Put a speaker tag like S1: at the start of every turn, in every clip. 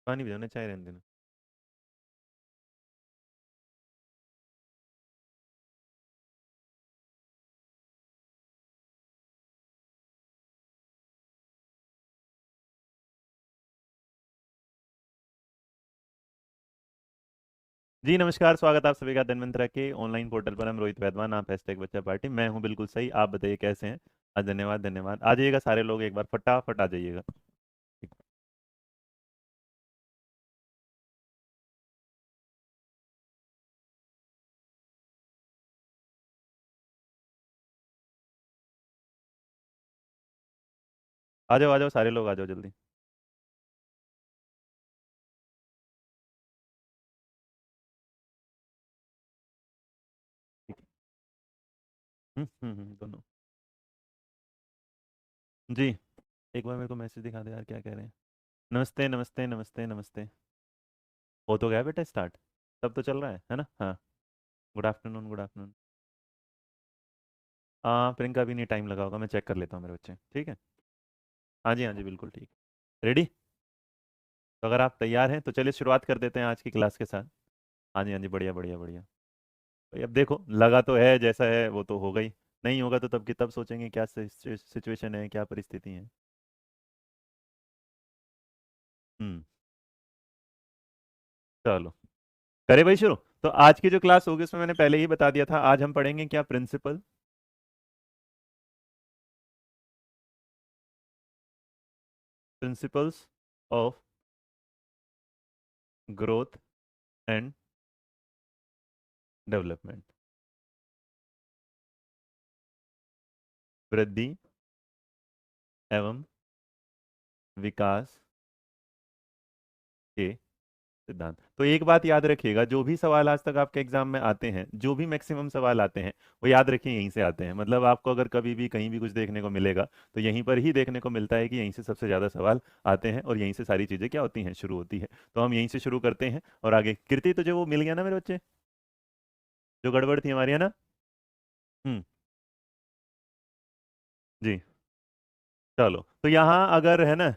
S1: पानी भी देना, चाय रहने देना। जी नमस्कार, स्वागत है आप सभी का धनवंतरा के ऑनलाइन पोर्टल पर। हम रोहित वैदवान, आप हैशटैग बच्चा पार्टी। मैं हूं बिल्कुल सही, आप बताइए कैसे हैं। धन्यवाद धन्यवाद, आ जाइएगा सारे लोग, एक बार फटाफट आ जाइएगा। ठीक। आ जाओ सारे लोग, आ जाओ जल्दी। ठीक। दोनों। जी। एक बार मेरे को मैसेज दिखा दे यार, क्या कह रहे हैं। नमस्ते नमस्ते नमस्ते नमस्ते। हो तो गया बेटा स्टार्ट। सब तो चल रहा है ना। हाँ। Good afternoon, good afternoon. Priyanka भी नहीं, टाइम लगा होगा, मैं चेक कर लेता हूँ मेरे बच्चे, ठीक है। हाँ जी बिल्कुल ठीक। रेडी। तो अगर आप तैयार हैं तो चलिए शुरुआत कर देते हैं आज की क्लास के साथ। हाँ जी बढ़िया बढ़िया बढ़िया। भाई अब देखो, लगा तो है जैसा है वो तो होगा ही। नहीं होगा तो तब की तब सोचेंगे क्या सिचुएशन है, क्या परिस्थिति है। हम्म। चलो, करे भाई शुरू। तो आज की जो क्लास होगी उसमें मैंने पहले ही बता दिया था, आज हम पढ़ेंगे क्या, principle principles of growth and development. वृद्धि एवं विकास के सिद्धांत। तो एक बात याद रखिएगा, जो भी सवाल आज तक आपके एग्जाम में आते हैं, जो भी मैक्सिमम सवाल आते हैं, वो याद रखिए यहीं से आते हैं। मतलब आपको अगर कभी भी कहीं भी कुछ देखने को मिलेगा तो यहीं पर ही देखने को मिलता है कि यहीं से सबसे ज़्यादा सवाल आते हैं और यहीं से सारी चीज़ें क्या होती हैं, शुरू होती है। तो हम यहीं से शुरू करते हैं और आगे कृति तुझे वो मिल गया ना मेरे बच्चे, जो गड़बड़ थी हमारी, है ना। हम्म। जी। चलो, तो यहाँ अगर है ना।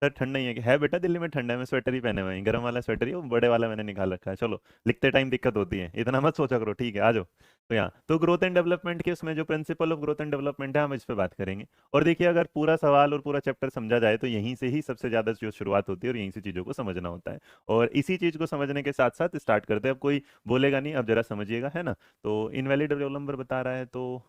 S1: सर ठंड नहीं है कि है बेटा, दिल्ली में ठंड है, मैं स्वेटर ही पहने हुए हैं, गर्म वाला स्वेटर ही, वो बड़े वाला मैंने निकाल रखा है। चलो, लिखते टाइम दिक्कत होती है, इतना मत सोचा करो, ठीक है, आ जाओ। तो यहाँ तो ग्रोथ एंड डेवलपमेंट के उसमें जो principle of growth and development है, हम इस पे बात करेंगे। और देखिए, अगर पूरा सवाल और पूरा चैप्टर समझा जाए तो यहीं से ही सबसे ज्यादा जो शुरुआत होती है और यहीं से चीजों को समझना होता है। और इसी चीज को समझने के साथ साथ स्टार्ट करते हैं। अब कोई बोलेगा नहीं, अब जरा समझिएगा, है ना। तो इनवैलिड रोल नंबर बता रहा है तो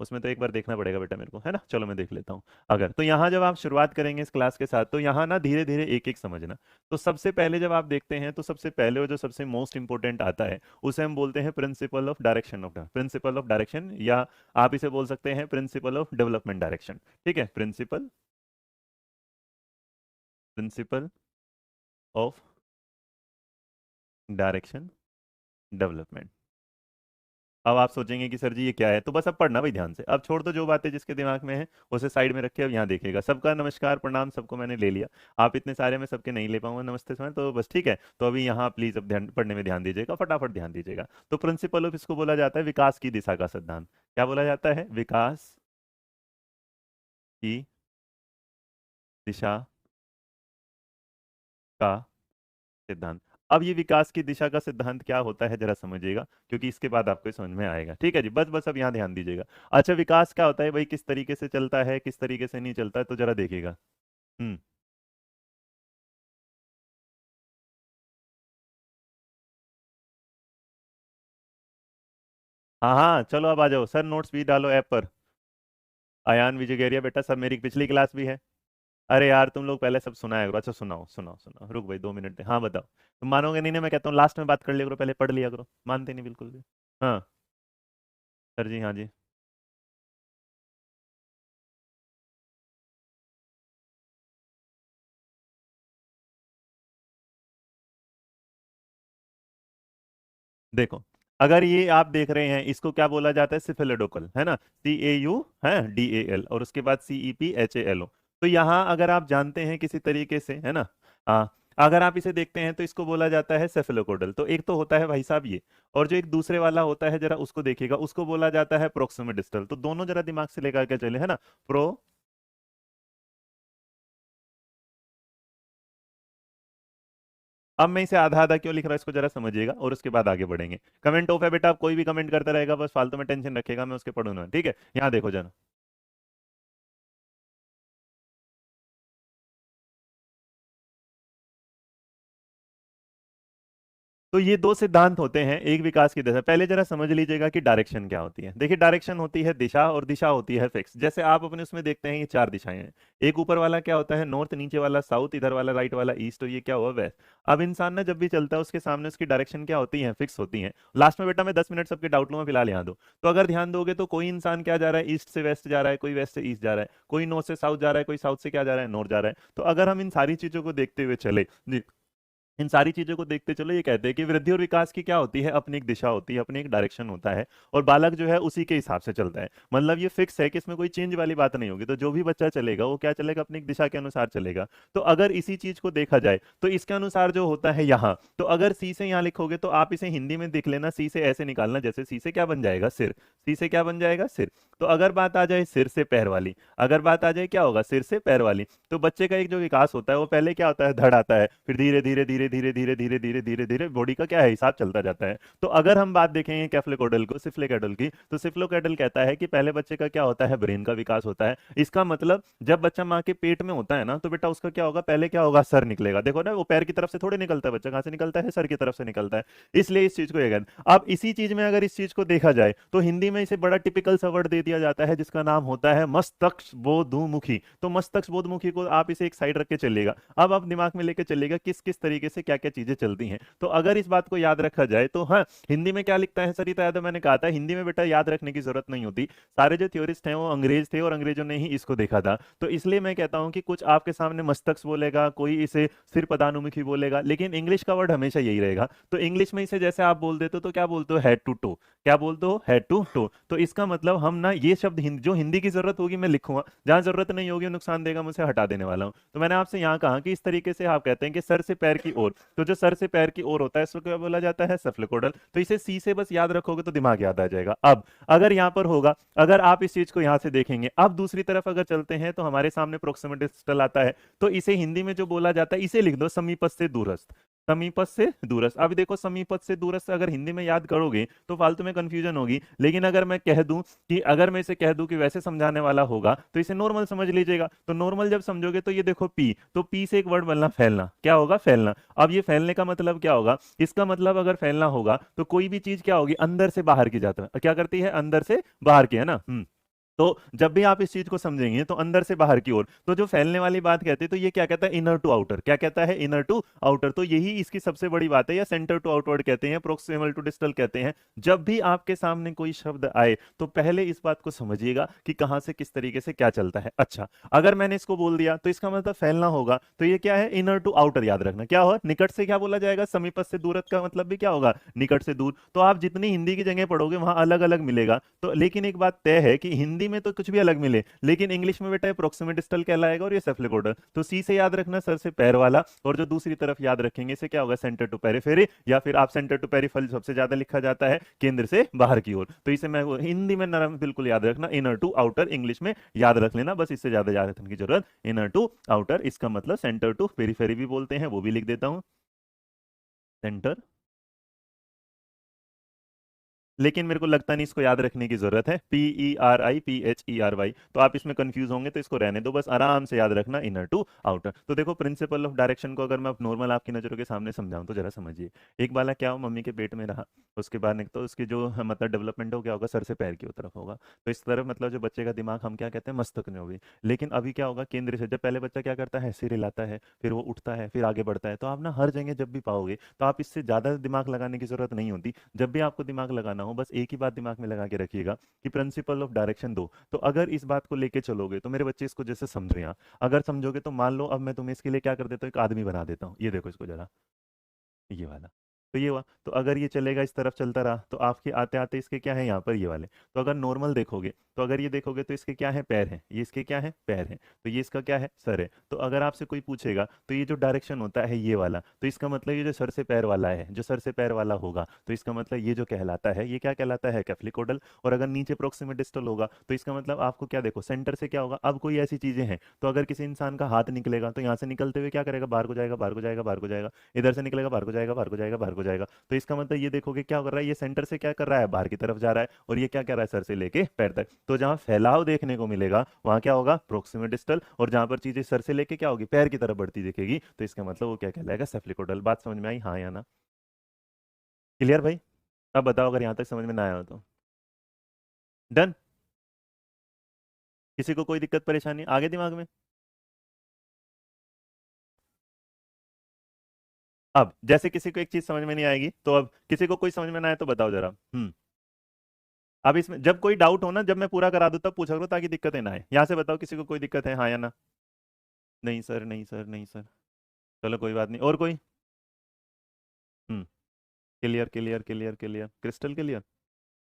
S1: उसमें तो एक बार देखना पड़ेगा बेटा मेरे को, है ना। चलो मैं देख लेता हूँ। अगर तो यहाँ जब आप शुरुआत करेंगे इस क्लास के साथ, तो यहाँ ना धीरे धीरे एक एक समझना। तो सबसे पहले जब आप देखते हैं तो सबसे पहले और जो सबसे मोस्ट इंपॉर्टेंट आता है, उसे हम बोलते हैं principal of direction of principal of direction, या आप इसे बोल सकते हैं प्रिंसिपल ऑफ डेवलपमेंट डायरेक्शन। ठीक है, principle principle of direction development. अब आप सोचेंगे कि सर जी ये क्या है, तो बस अब पढ़ना भाई ध्यान से। अब छोड़ दो जो बातें जिसके दिमाग में है, उसे साइड में रखे। अब यहाँ देखिएगा, सबका नमस्कार प्रणाम, सबको मैंने ले लिया। आप इतने सारे में सबके नहीं ले पाऊंगा नमस्ते समय, तो बस ठीक है। तो अभी यहाँ प्लीज अब ध्यान पढ़ने में ध्यान दीजिएगा, फटाफट ध्यान दीजिएगा। तो प्रिंसिपल ऑफ इसको बोला जाता है विकास की दिशा का सिद्धांत। क्या बोला जाता है, विकास की दिशा का सिद्धांत। अब ये विकास की दिशा का सिद्धांत क्या होता है जरा समझिएगा, क्योंकि इसके बाद आपको ये समझ में आएगा, ठीक है जी। बस बस अब यहाँ ध्यान दीजिएगा। अच्छा, विकास क्या होता है भाई, किस तरीके से चलता है, किस तरीके से नहीं चलता है, तो जरा देखिएगा। हम्म। हाँ हाँ, चलो अब आ जाओ, सर नोट्स भी डालो ऐप पर। अयान विजयगेरिया बेटा, सब मेरी पिछली क्लास भी है। अरे यार तुम लोग पहले सब सुनाया करो। अच्छा सुनाओ सुनाओ सुनाओ, रुक भाई 2 मिनट दे। हाँ बताओ, तुम मानोगे नहीं ना, मैं कहता हूँ लास्ट में बात कर लिया करो, पहले पढ़ लिया करो, मानते नहीं बिल्कुल भी। हाँ। सर जी, हाँ जी। देखो, अगर ये आप देख रहे हैं, इसको क्या बोला जाता है, सिफेलोडोकल, है ना। CAU है, DAL, और उसके बाद CEPHALO। तो यहाँ अगर आप जानते हैं किसी तरीके से, है ना। आ, अगर आप इसे देखते हैं तो इसको बोला जाता है सेफेलोकोडल। तो एक तो होता है भाई साहब ये, और जो एक दूसरे वाला होता है जरा उसको देखिएगा, उसको बोला जाता है प्रोक्सिमल डिस्टल। तो दोनों जरा दिमाग से लेकर के चले, है ना। प्रो अब मैं इसे आधा आधा क्यों लिख रहा हूं इसको जरा समझिएगा और उसके बाद आगे बढ़ेंगे। कमेंट ऑफ है बेटा, आप कोई भी कमेंट करता रहेगा बस फालतू में टेंशन रखेगा, मैं उसके पढ़ूंगा, ठीक है। यहाँ देखो जरा, तो ये दो सिद्धांत होते हैं एक विकास की दशा। पहले जरा समझ लीजिएगा कि डायरेक्शन क्या होती है। देखिए डायरेक्शन होती है दिशा, और दिशा होती है फिक्स। जैसे आप अपने उसमें देखते हैं ये चार दिशाएं हैं। एक ऊपर वाला क्या होता है नॉर्थ, नीचे वाला साउथ, इधर वाला राइट वाला ईस्ट, और ये क्या हुआ वेस्ट। अब इंसान ना जब भी चलता है उसके सामने उसकी डायरेक्शन क्या होती है, फिक्स होती है। लास्ट में बेटा मैं 10 मिनट सबके डाउट लूंगा, फिलहाल यहाँ दो। तो अगर ध्यान दोगे तो कोई इंसान क्या जा रहा है, ईस्ट से वेस्ट जा रहा है, कोई वेस्ट से ईस्ट जा रहा है, कोई नॉर्थ से साउथ जा रहा है, कोई साउथ से क्या जा रहा है, नॉर्थ जा रहा है। तो अगर हम इन सारी चीजों को देखते हुए चले जी, इन सारी चीजों को देखते चलो, ये कहते हैं कि वृद्धि और विकास की क्या होती है, अपनी एक दिशा होती है, अपनी एक डायरेक्शन होता है, और बालक जो है उसी के हिसाब से चलता है। मतलब ये फिक्स है कि इसमें कोई चेंज वाली बात नहीं होगी। तो जो भी बच्चा चलेगा वो क्या चलेगा, अपनी एक दिशा के अनुसार चलेगा। तो अगर इसी चीज को देखा जाए तो इसके अनुसार जो होता है यहाँ, तो अगर सी से यहाँ लिखोगे तो आप इसे हिंदी में देख लेना, सी से ऐसे निकालना जैसे सी से क्या बन जाएगा, सिर। सी से क्या बन जाएगा, सिर। तो अगर बात आ जाए सिर से पैर वाली, अगर बात आ जाए क्या होगा, सिर से पैर वाली, तो बच्चे का एक जो विकास होता है वो पहले क्या होता है, धड़ आता है, फिर धीरे धीरे धीरे धीरे धीरे धीरे धीरे धीरे धीरे बॉडी का क्या है, हिसाब चलता जाता है। तो अगर हम बात देखेंगे कैफ्लेकोडल को, सिफ्लेकोडल की, तो सिफ्लोकोडल कहता है कि पहले बच्चे का क्या होता है, ब्रेन का विकास होता है। इसका मतलब जब बच्चा माँ के पेट में होता है ना, तो बेटा उसका क्या होगा, पहले क्या होगा, सर निकलेगा। देखो ना, वो पैर की तरफ से थोड़े निकलता है, बच्चा कहाँ से निकलता है, सर की तरफ से निकलता है। इसलिए इस चीज को ये, अब इसी चीज में अगर इस चीज को देखा जाए तो हिंदी में इसे बड़ा टिपिकल सा वर्ड दे दिया जाता है जिसका नाम होता है मस्तक बोधमुखी। तो मस्तक बोधमुखी को आप इसे एक साइड रख के चलिएगा। अब आप दिमाग में लेके चलिएगा किस किस तरीके से क्या क्या चीजें चलती हैं। तो अगर इस बात को याद रखा जाए तो हाँ, हिंदी में क्या लिखता है सरिता यादव, मैंने कहा था हिंदी में बेटा याद रखने की जरूरत नहीं होती। सारे जो थ्योरिस्ट हैं वो अंग्रेज थे और अंग्रेजों ने ही इसको देखा था। तो इसलिए मैं कहता हूं कि कुछ आपके सामने मस्तक बोलेगा, कोई इसे सिर पदानुमुखी बोलेगा, लेकिन इंग्लिश का वर्ड हमेशा यही रहेगा। तो इंग्लिश में इसे जैसे आप बोल देते हो तो क्या बोलते हो, हेड टू टो। क्या बोलते हो, हेड टू टो। तो इसका मतलब हम ना ये शब्द जो हिंदी की जरूरत होगी मैं लिखूंगा, जहां जरूरत नहीं होगी नुकसान देगा मुझे हटा देने वाला हूं। तो मैंने आपसे यहाँ कहा कि इस तरीके से आप कहते हैं कि सर से पैर की ओर, तो जो सर से पैर की ओर होता है इसको क्या बोला जाता है, सेफलोकोडल। तो इसे सी से बस याद रखोगे तो दिमाग याद आ जाएगा। अब अगर यहाँ पर होगा, अगर आप इस चीज को यहाँ से देखेंगे, अब दूसरी तरफ अगर चलते हैं तो हमारे सामने प्रोक्सिमिटी डिस्टल आता है। तो इसे हिंदी में जो बोला जाता है इसे लिख दो समीपस्थ से दूरस्थ। समीपस्थ से दूरस्थ। अब देखो समीपस्थ से दूरस्थ अगर हिंदी में याद करोगे तो फालतू में कंफ्यूजन होगी, लेकिन अगर मैं कह दूं कि अगर मैं इसे कह दूं कि वैसे समझाने वाला होगा तो इसे नॉर्मल समझ लीजिएगा। तो नॉर्मल जब समझोगे तो ये देखो पी, तो पी से एक वर्ड बनना फैलना, क्या होगा, फैलना। अब ये फैलने का मतलब क्या होगा, इसका मतलब अगर फैलना होगा तो कोई भी चीज क्या होगी, अंदर से बाहर की जाता है, क्या करती है, अंदर से बाहर की, है ना। तो जब भी आप इस चीज को समझेंगे तो अंदर से बाहर की ओर, तो जो फैलने वाली बात कहते हैं तो ये क्या कहता है, इनर टू आउटर। क्या कहता है, इनर टू आउटर। तो यही इसकी सबसे बड़ी बात है, या सेंटर टू आउटवर्ड कहते हैं, प्रोक्सिमल टू डिस्टल कहते हैं। जब भी आपके सामने कोई शब्द आए तो पहले इस बात को समझिएगा कि कहां से किस तरीके से क्या चलता है। अच्छा, अगर मैंने इसको बोल दिया तो इसका मतलब फैलना होगा, तो ये क्या है, इनर टू आउटर। याद रखना क्या हो, निकट से क्या बोला जाएगा, समीप से दूरत का मतलब भी क्या होगा, निकट से दूर। तो आप जितनी हिंदी की जगह पढ़ोगे वहां अलग अलग मिलेगा। तो लेकिन एक बात तय है कि हिंदी में तो कुछ भी अलग मिले, लेकिन इंग्लिश में बेटा प्रोक्सिमिट डिस्टल कहलाएगा और ये सेफलोकोडल। तो सी से याद रखना सर से पैर वाला, और जो दूसरी तरफ याद रखेंगे इसे क्या होगा, सेंटर टू पेरिफेरी, या फिर आप सेंटर टू पेरिफेरी सबसे ज्यादा लिखा जाता है केंद्र से बाहर की ओर। तो इसे मैं हिंदी में नरम बिल्कुल याद रखना, इनर टू आउटर, इंग्लिश में याद रख लेना, बस इससे ज्यादा याद रखने की जरूरत। इनर टू आउटर, इसका मतलब सेंटर टू पेरिफेरी भी बोलते हैं, वो भी लिख देता हूं, सेंटर। लेकिन मेरे को लगता नहीं इसको याद रखने की जरूरत है, PERIPHERY। तो आप इसमें कंफ्यूज होंगे तो इसको रहने दो, बस आराम से याद रखना, इनर टू आउटर। तो देखो प्रिंसिपल ऑफ डायरेक्शन को अगर मैं नॉर्मल आपकी नजरों के सामने समझाऊं तो जरा समझिए। एक बालक क्या हो, मम्मी के पेट में रहा, उसके बाद तो उसकी जो मतलब डेवलपमेंट हो क्या होगा, सर से पैर की तरफ होगा। तो इस तरफ मतलब जो बच्चे का दिमाग हम क्या कहते हैं, मस्तक में होगी। लेकिन अभी क्या होगा, केंद्र से, जब पहले बच्चा क्या करता है, सिर हिलाता है, फिर वो उठता है, फिर आगे बढ़ता है। तो आप ना हर जगह जब भी पाओगे तो आप इससे ज्यादा दिमाग लगाने की जरूरत नहीं होती। जब भी आपको दिमाग लगाना हो बस एक ही बात दिमाग में लगा के रखिएगा कि प्रिंसिपल ऑफ डायरेक्शन दो। तो अगर इस बात को लेके चलोगे तो मेरे बच्चे इसको जैसे समझ रहे हैं, अगर समझोगे तो मान लो अब मैं तुम्हें इसके लिए क्या कर देता हूँ, एक आदमी बना देता हूँ। ये देखो इसको जरा, ये वाला। तो ये हुआ। तो अगर ये चलेगा इस तरफ चलता रहा तो आपके आते आते इसके क्या है यहाँ पर ये वाले। तो अगर नॉर्मल देखोगे तो अगर ये देखोगे तो इसके क्या है पैर हैं, ये इसके क्या है पैर हैं, तो ये इसका क्या है सर है। तो अगर आपसे कोई पूछेगा तो ये जो डायरेक्शन होता है ये वाला, तो इसका मतलब ये जो सर से पैर वाला है, जो सर से पैर वाला होगा तो इसका मतलब ये जो कहलाता है ये क्या कहलाता है कैफ्लिकोडल। और अगर नीचे प्रोक्सिमल डिस्टल होगा तो इसका मतलब आपको क्या देखो सेंटर से क्या होगा। अब कोई ऐसी चीजें हैं तो अगर किसी इंसान का हाथ निकलेगा तो यहाँ से निकलते हुए क्या करेगा बाहर को जाएगा, बाहर को जाएगा, बाहर को जाएगा, इधर से निकलेगा बाहर को जाएगा, बाहर को जाएगा, बाहर को जाएगा। तो इसका मतलब ये देखोगे क्या कर रहा है, ये सेंटर से क्या कर रहा है बाहर की तरफ जा रहा है, और ये क्या कर रहा है सर से लेके पैर तक। तो जहां फैलाव देखने को मिलेगा वहां क्या होगा प्रोक्सिमल डिस्टल, और जहां पर चीजें सर से लेके क्या होगी पैर की तरफ बढ़ती दिखेगी तो इसका मतलब वो क्या कहलाएगा सेफ्लिकोडल। बात समझ में आई हाँ या ना? क्लियर भाई? अब बताओ अगर यहां तक समझ में ना आया हो तो। डन? किसी को कोई दिक्कत परेशानी आगे दिमाग में? अब जैसे किसी को एक चीज समझ में नहीं आएगी तो अब किसी को कोई समझ में ना आए तो बताओ जरा। अब इसमें जब कोई डाउट हो ना, जब मैं पूरा करा दूं तब पूछा करो ताकि दिक्कतें ना आए। यहां से बताओ किसी को कोई दिक्कत है हाँ या ना? नहीं सर, नहीं सर, नहीं सर। चलो कोई बात नहीं, और कोई? हम्म। Clear clear clear clear crystal clear.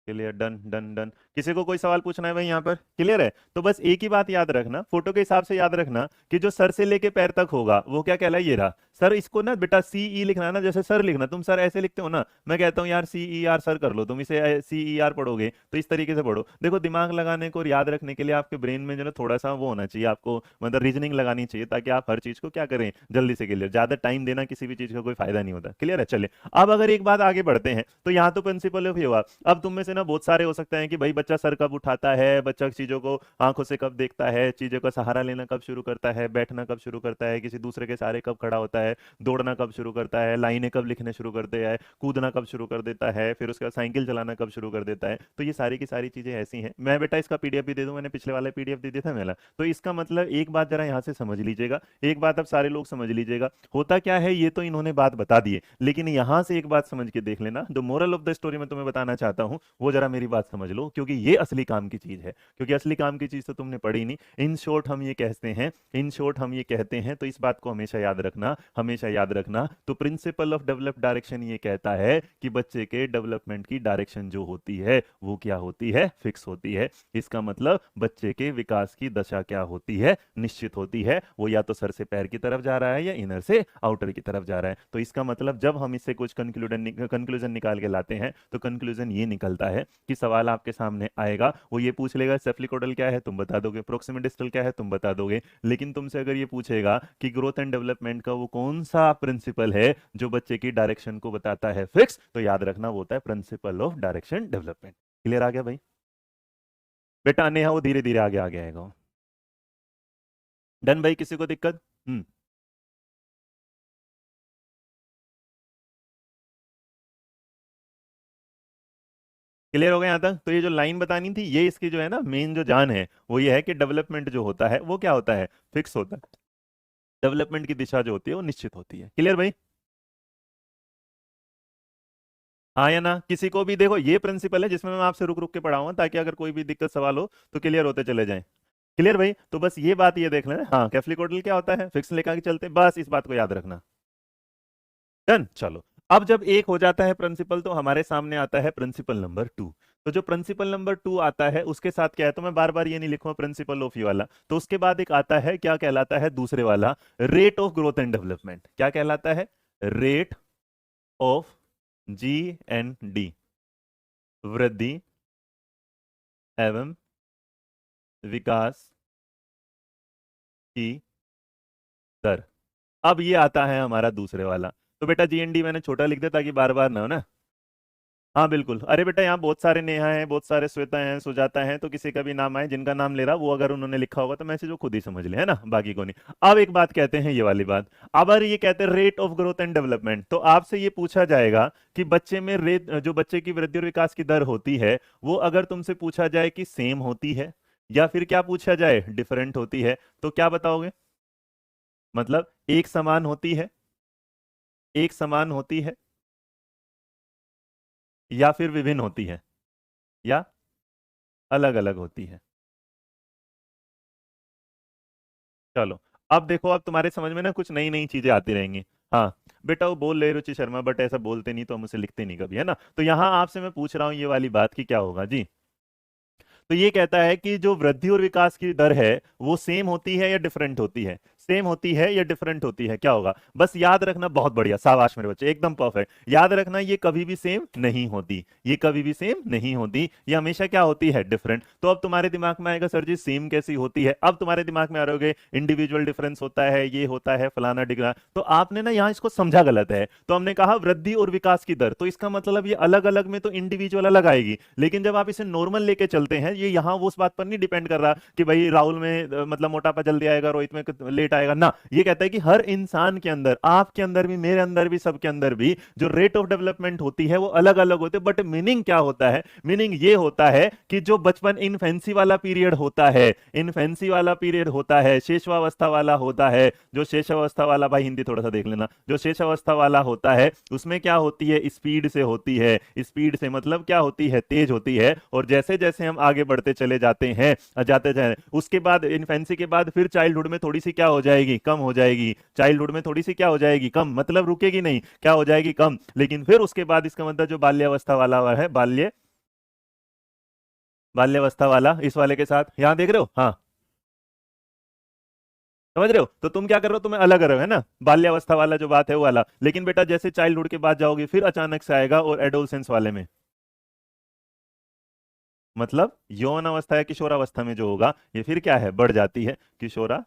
S1: Clear, done done done. किसी को कोई सवाल पूछना है भाई यहाँ पर? क्लियर है? तो बस एक ही बात याद रखना, फोटो के हिसाब से याद रखना कि जो सर से लेके पैर तक होगा वो क्या कहलाए ये रहा सर। इसको ना बेटा सी ई लिखना है ना, जैसे सर लिखना, तुम सर ऐसे लिखते हो ना, मैं कहता हूँ यार सी ई आर सर कर लो, तुम इसे सी ई आर पढ़ोगे तो इस तरीके से पढ़ो। देखो दिमाग लगाने को और याद रखने के लिए आपके ब्रेन में जो ना थोड़ा सा वो होना चाहिए, आपको मतलब रीजनिंग लगानी चाहिए ताकि आप हर चीज को क्या करें जल्दी से क्लियर। ज्यादा टाइम देना किसी भी चीज का कोई फायदा नहीं होता। क्लियर है? चलिए अब अगर एक बात आगे बढ़ते हैं तो यहाँ तो प्रिंसिपल ऑफ हुआ। अब तुम में से ना बहुत सारे हो सकते हैं कि भाई बच्चा सर कब उठाता है, बच्चा चीजों को आंखों से कब देखता है, चीजों का सहारा लेना कब शुरू करता है, बैठना कब शुरू करता है, किसी दूसरे के सहारे कब खड़ा होता है, दौड़ना कब शुरू करता है, लाइनें कब लिखने शुरू करते हैं, कूदना कब शुरू कर देता है, फिर उसके बाद साइकिल चलाना कब शुरू कर देता है। तो ये सारी की सारी चीजें ऐसी हैं। मैं बेटा इसका पीडीएफ भी दे दूं, मैंने पिछले वाले पीडीएफ दे दिया था मेरा। तो इसका मतलब एक बात जरा यहाँ से समझ लीजिएगा, एक बात अब सारे लोग समझ लीजिएगा। होता क्या है, ये तो इन्होंने बात बता दी है, लेकिन यहां से एक बात समझ के देख लेना, जो मोरल ऑफ द स्टोरी मैं तुम्हें बताना चाहता हूं वो जरा मेरी बात समझ लो, क्योंकि ये असली काम की चीज है। क्योंकि असली काम की चीज तो तुमने पढ़ी नहीं। इन शॉर्ट हम ये कहते हैं, इन शॉर्ट हम ये कहते हैं, तो इस बात को हमेशा याद रखना, हमेशा याद रखना। तो प्रिंसिपल ऑफ डेवलप डायरेक्शन ये कहता है कि बच्चे के डेवलपमेंट की डायरेक्शन जो होती है वो क्या होती है, फिक्स होती है। इसका मतलब बच्चे के विकास की दशा क्या होती है, निश्चित होती है। वो या तो सर से पैर की तरफ जा रहा है या इनर से आउटर की तरफ जा रहा है। तो इसका मतलब जब हम इससे कुछ कंक्लूजन निकाल के लाते हैं तो कंक्लूजन ये निकलता है कि सवाल आपके सामने आएगा, वो ये पूछ लेगा सेफ्लिकोडल क्या है, तुम बता दोगे, प्रोक्सिमल डिस्टल क्या है, तुम बता दोगे। लेकिन तुमसे अगर ये पूछेगा कि ग्रोथ एंड डेवलपमेंट का वो कौन सा प्रिंसिपल है जो बच्चे की डायरेक्शन को बताता है फिक्स, तो याद रखना वो होता है principle of direction development. Clear आ गया भाई? बेटा नेहा वो धीरे धीरे आगे आगे आएगा। डन भाई? किसी को दिक्कत? क्लियर हो गया यहाँ तक? तो ये जो लाइन बतानी थी ये इसकी जो है ना मेन जो जान है वो ये है कि डेवलपमेंट जो होता है वो क्या होता है, फिक्स होता है। डेवलपमेंट की दिशा जो होती है वो निश्चित होती है। क्लियर भाई? हाँ या ना? किसी को भी देखो ये प्रिंसिपल है जिसमें मैं आपसे रुक रुक के पढ़ाऊंगा ताकि अगर कोई भी दिक्कत सवाल हो तो क्लियर होते चले जाएं। क्लियर भाई? तो बस ये बात ये देख लेना, हाँ कैफ्लिकोडल क्या होता है, फिक्स लेकर के चलते, बस इस बात को याद रखना। डन? चलो अब जब एक हो जाता है प्रिंसिपल तो हमारे सामने आता है प्रिंसिपल नंबर 2। तो जो प्रिंसिपल नंबर 2 आता है उसके साथ क्या है, तो मैं बार बार ये नहीं लिखूंगा प्रिंसिपल ऑफ ये वाला, तो उसके बाद एक आता है क्या कहलाता है दूसरे वाला, rate of growth and development. क्या कहलाता है? Rate of G and D, वृद्धि एवं विकास की दर। अब ये आता है हमारा दूसरे वाला। तो बेटा जी एन डी मैंने छोटा लिख दिया ताकि बार बार ना हो ना। हाँ बिल्कुल। अरे बेटा यहाँ बहुत सारे नेहा हैं, बहुत सारे श्वेता हैं, सुजाता हैं, तो किसी का भी नाम आए जिनका नाम ले रहा वो अगर उन्होंने लिखा होगा तो मैसेज वो खुद ही समझ ले, है ना, बाकी को नहीं। अब एक बात कहते हैं ये वाली बात, अब अगर ये कहते हैं rate of growth and development, तो आपसे ये पूछा जाएगा कि बच्चे में रेट, जो बच्चे की वृद्धि और विकास की दर होती है वो अगर तुमसे पूछा जाए कि सेम होती है या फिर क्या पूछा जाए डिफरेंट होती है, तो क्या बताओगे? मतलब एक समान होती है, एक समान होती है, या फिर विभिन्न होती है, या अलग अलग होती है। चलो अब देखो, अब तुम्हारे समझ में ना कुछ नई नई चीजें आती रहेंगी। हाँ बेटा वो बोल रहे रुचि शर्मा, बट ऐसा बोलते नहीं तो हम उसे लिखते नहीं कभी, है ना। तो यहाँ आपसे मैं पूछ रहा हूँ ये वाली बात की क्या होगा जी। तो ये कहता है कि जो वृद्धि और विकास की दर है वो सेम होती है या डिफरेंट होती है, सेम होती है या डिफरेंट होती है, क्या होगा। बस याद रखना, बहुत बढ़िया, शाबाश मेरे बच्चे, एकदम परफेक्ट। याद रखना ये कभी भी सेम नहीं होती, ये कभी भी सेम नहीं होती, ये हमेशा क्या होती है, डिफरेंट। तो अब तुम्हारे दिमाग में आएगा सर जी सेम कैसी होती है, अब तुम्हारे दिमाग में आ रहोगे इंडिविजुअल डिफरेंस होता है, ये होता है फलाना डिग्रा, तो आपने ना यहाँ इसको समझा गलत है। तो हमने कहा वृद्धि और विकास की दर, तो इसका मतलब ये अलग अलग में तो इंडिविजुअल अलग आएगी, लेकिन जब आप इसे नॉर्मल लेके चलते हैं, ये यहाँ वो उस बात पर नहीं डिपेंड कर रहा कि भाई राहुल में मतलब मोटापा जल्दी आएगा, रोहित में लेट आएगा ना। ये कहता है कि हर इंसान के अंदर, आपके अंदर भी, मेरे अंदर भी, सबके अंदर भी जो रेट ऑफ डेवलपमेंट होती है वो अलग अलग होते हैं। बट मीनिंग क्या होता है, मीनिंग ये होता है कि जो बचपन इनफेंसी वाला पीरियड होता है, इनफेंसी वाला पीरियड होता है, शेषवावस्था वाला होता है, जो शेषावस्था वाला, भाई हिंदी थोड़ा सा देख लेना, जो शेषावस्था वाला होता है उसमें क्या होती है, स्पीड से होती है, स्पीड से मतलब क्या होती है, तेज होती है। और जैसे जैसे हम आगे बढ़ते चले जाते हैं, जाते जाए, उसके बाद इन्फेंसी के बाद फिर चाइल्डहुड में थोड़ी सी क्या हो जाएगी, कम हो जाएगी, चाइल्डहुड में थोड़ी सी क्या हो जाएगी, कम, मतलब रुकेगी नहीं, क्या हो जाएगी, कम। लेकिन फिर उसके बाद इसका मतलब जो बाल्यावस्था वाला है, बाल्यावस्था वाला, इस वाले के साथ यहां देख रहे हो, हाँ समझ रहे हो, तो तुम क्या कर रहे हो, तुम्हें अलग कर रहे हो, है ना, बाल्यावस्था वाला जो बात है वो वाला। लेकिन बेटा जैसे चाइल्डहुड के बाद जाओगे फिर अचानक से आएगा और एडोलसेंस वाले में, मतलब यौन अवस्था या किशोरावस्था में जो होगा ये फिर क्या है, बढ़ जाती है, किशोरा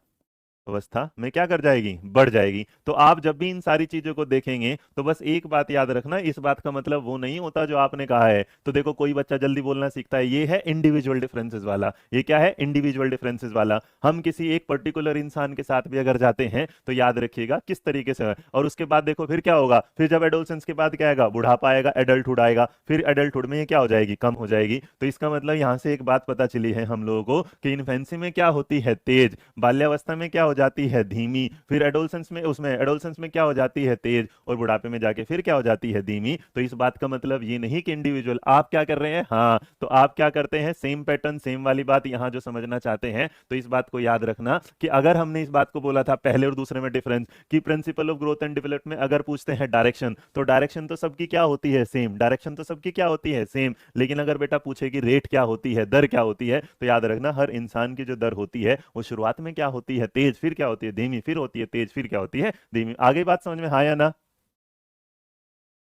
S1: अवस्था में क्या कर जाएगी, बढ़ जाएगी। तो आप जब भी इन सारी चीजों को देखेंगे तो बस एक बात याद रखना, इस बात का मतलब वो नहीं होता जो आपने कहा है। तो देखो कोई बच्चा जल्दी बोलना सीखता है, ये है इंडिविजुअल डिफरेंसेस वाला, ये क्या है, इंडिविजुअल डिफरेंसेस वाला। हम किसी एक पर्टिकुलर इंसान के साथ भी अगर जाते हैं तो याद रखिएगा किस तरीके से है। और उसके बाद देखो फिर क्या होगा, फिर जब एडोलसेंस के बाद क्या आएगा, बुढ़ापा आएगा, एडल्टहुड आएगा, फिर एडल्टहुड में ये क्या हो जाएगी, कम हो जाएगी। तो इसका मतलब यहाँ से एक बात पता चली है हम लोगों को कि इन्फेंसी में क्या होती है, तेज, बाल्यावस्था में क्या हो जाती है, धीमी, फिर एडोलसेंस में, उसमें एडोलसेंस में क्या हो जाती है, तेज, और बुढ़ापे में जाके फिर क्या हो जाती है, धीमी। तो इस बात का मतलब ये नहीं कि इंडिविजुअल, आप क्या कर रहे हैं, हाँ तो आप क्या करते हैं, सेम पैटर्न, सेम वाली बात यहाँ जो समझना चाहते हैं। तो इस बात को याद रखना कि अगर हमने इस बात को बोला था पहले और दूसरे में डिफरेंस, कि principle of growth and development में अगर पूछते हैं डायरेक्शन, तो डायरेक्शन तो सबकी क्या होती है, सेम, डायरेक्शन तो सबकी क्या होती है, सेम। लेकिन अगर बेटा पूछे कि रेट क्या होती है, दर क्या होती है, तो याद रखना हर इंसान की जो दर होती है वो शुरुआत में क्या होती है, तेज, फिर क्या होती है, धीमी, फिर होती है तेज, फिर क्या होती है, धीमी। आगे बात समझ में, हाँ या ना।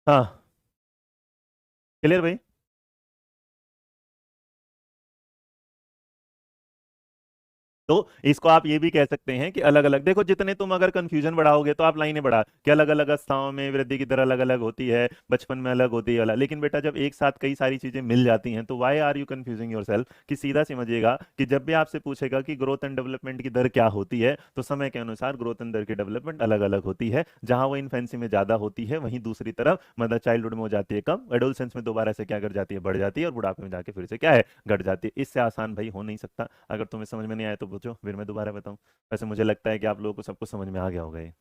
S1: हाँ क्लियर भाई। तो इसको आप ये भी कह सकते हैं कि अलग अलग, देखो जितने तुम अगर कंफ्यूजन बढ़ाओगे तो आप लाइनें बढ़ा कि अलग अलग अवस्थाओं में वृद्धि की दर अलग अलग होती है, बचपन में अलग होती है वाला। लेकिन बेटा जब एक साथ कई सारी चीजें मिल जाती हैं तो why are you confusing yourself, कि सीधा समझिएगा कि जब भी आपसे पूछेगा कि ग्रोथ एंड डेवलपमेंट की दर क्या होती है, तो समय के अनुसार ग्रोथ एंड दर की डेवलपमेंट अलग अलग होती है। जहां वो इन्फेंसी में ज्यादा होती है वहीं दूसरी तरफ मतलब चाइल्डहुड में हो जाती है कम, एडोलसेंस में दोबारा से क्या कर जाती है, बढ़ जाती है, और बुढ़ापे में जाके फिर से क्या है, घट जाती है। इससे आसान भाई हो नहीं सकता। अगर तुम्हें समझ में नहीं आया तो पूछो, फिर मैं दोबारा बताऊं। वैसे मुझे लगता है कि आप लोगों को सबको समझ में आ गया होगा ये।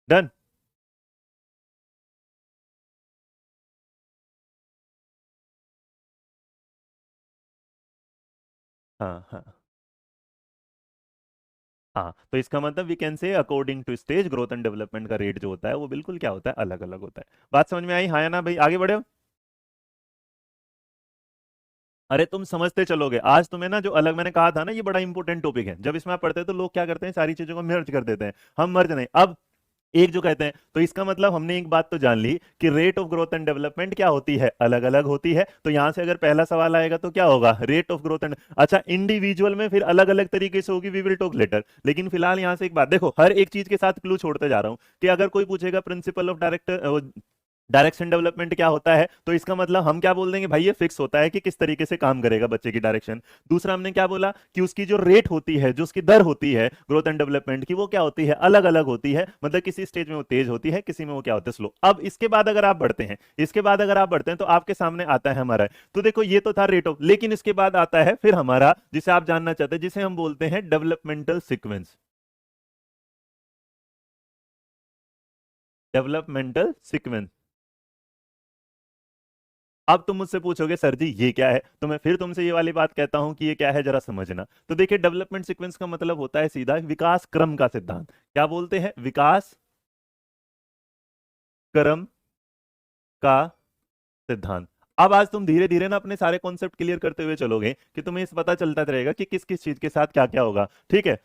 S1: डन। हाँ हाँ हाँ, तो इसका मतलब we can say according to stage growth and development का रेट जो होता है वो बिल्कुल क्या होता है, अलग अलग होता है। बात समझ में आई, हाँ या ना भाई, आगे बढ़े हो। अरे तुम समझते चलोगे, आज तुम्हें ना जो अलग मैंने कहा था ना, ये बड़ा इंपॉर्टेंट टॉपिक है। जब इसमें आप पढ़ते हैं तो लोग क्या करते हैं, सारी चीजों को मर्ज कर देते हैं, हम मर्ज नहीं, अब एक जो कहते हैं। तो इसका मतलब हमने एक बात तो जान ली कि rate of growth and development क्या होती है, अलग अलग होती है। तो यहां से अगर पहला सवाल आएगा तो क्या होगा, रेट ऑफ ग्रोथ एंड, अच्छा इंडिविजुअल में फिर अलग अलग तरीके से होगी, वी विल टॉक लेटर। लेकिन फिलहाल यहां से एक बात देखो, हर एक चीज के साथ क्लू छोड़ते जा रहा हूं कि अगर कोई पूछेगा प्रिंसिपल ऑफ डायरेक्शन डेवलपमेंट क्या होता है, तो इसका मतलब हम क्या बोल देंगे, भाई ये फिक्स होता है कि किस तरीके से काम करेगा बच्चे की डायरेक्शन। दूसरा हमने क्या बोला कि उसकी जो रेट होती है, जो उसकी दर होती है ग्रोथ एंड डेवलपमेंट की, वो क्या होती है, अलग अलग होती है। मतलब किसी स्टेज में वो तेज होती है, किसी में वो क्या होता है, स्लो। अब इसके बाद अगर आप बढ़ते हैं, इसके बाद अगर आप बढ़ते हैं तो आपके सामने आता है हमारा, तो देखो ये तो था रेट ऑफ, लेकिन इसके बाद आता है फिर हमारा जिसे आप जानना चाहते हैं, जिसे हम बोलते हैं डेवलपमेंटल सीक्वेंस, डेवलपमेंटल सीक्वेंस। अब तुम मुझसे पूछोगे सर जी ये क्या है, तो मैं फिर तुमसे ये वाली बात कहता हूं कि ये क्या है जरा समझना। तो देखिए डेवलपमेंट सीक्वेंस का मतलब होता है सीधा विकास क्रम का सिद्धांत। क्या बोलते हैं, विकास क्रम का सिद्धांत। अब आज तुम धीरे धीरे ना अपने सारे कॉन्सेप्ट क्लियर करते हुए चलोगे कि तुम्हें इस पता चलता रहेगा कि किस किस चीज के साथ क्या क्या होगा। ठीक है।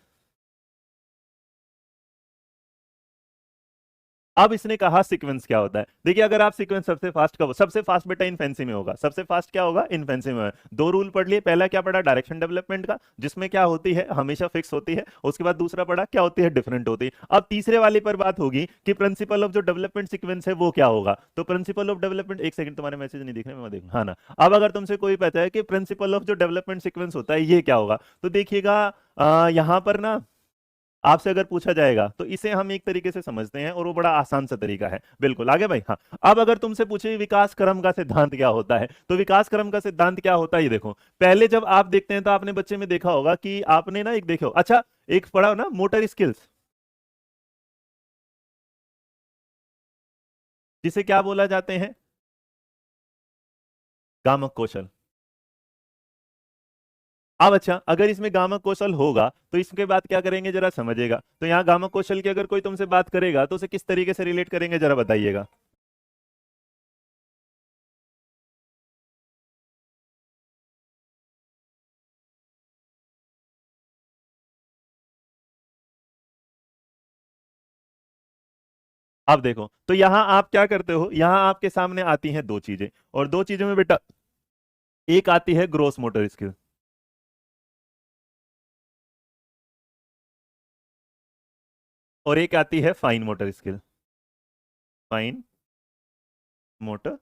S1: अब इसने कहा सीक्वेंस क्या होता है। देखिए अगर आप सीक्वेंस सबसे फास्ट का, सबसे फास्ट बेटा इनफेंसी में होगा, सबसे फास्ट क्या होगा इनफेंसी में। दो रूल पढ़ लिए, पहला क्या पढ़ा डायरेक्शन डेवलपमेंट का, जिसमें क्या होती है हमेशा फिक्स होती है। उसके बाद दूसरा पढ़ा क्या होती है डिफरेंट होती है। अब तीसरे वाली पर बात होगी कि प्रिंसिपल ऑफ जो डेवलपमेंट सीक्वेंस है वो क्या होगा। तो प्रिंसिपल ऑफ डेवलपमेंट, एक सेकंड तुम्हारे मैसेज नहीं दिख रहे, मैं देखूं हाँ ना। अब अगर तुमसे कोई पता है कि प्रिंसिपल ऑफ जो डेवलपमेंट सीक्वेंस होता है ये क्या होगा, तो देखिएगा यहां पर ना आपसे अगर पूछा जाएगा तो इसे हम एक तरीके से समझते हैं और वो बड़ा आसान सा तरीका है। बिल्कुल आगे भाई हाँ। अब अगर तुमसे पूछे विकास क्रम का सिद्धांत क्या होता है, तो विकास क्रम का सिद्धांत क्या होता है ये देखो। पहले जब आप देखते हैं तो आपने बच्चे में देखा होगा कि आपने ना एक देखो, अच्छा एक पढ़ा हो ना मोटर स्किल्स, जिसे क्या बोला जाते हैं गामक कौशल। अब अच्छा अगर इसमें गामक कौशल होगा तो इसके बाद क्या करेंगे जरा समझिएगा। तो यहाँ गामक कौशल की अगर कोई तुमसे बात करेगा तो उसे किस तरीके से रिलेट करेंगे जरा बताइएगा। अब देखो तो यहां आप क्या करते हो, यहां आपके सामने आती हैं दो चीजें, और दो चीजों में बेटा एक आती है ग्रोस मोटर स्किल और एक आती है fine motor skill. Fine motor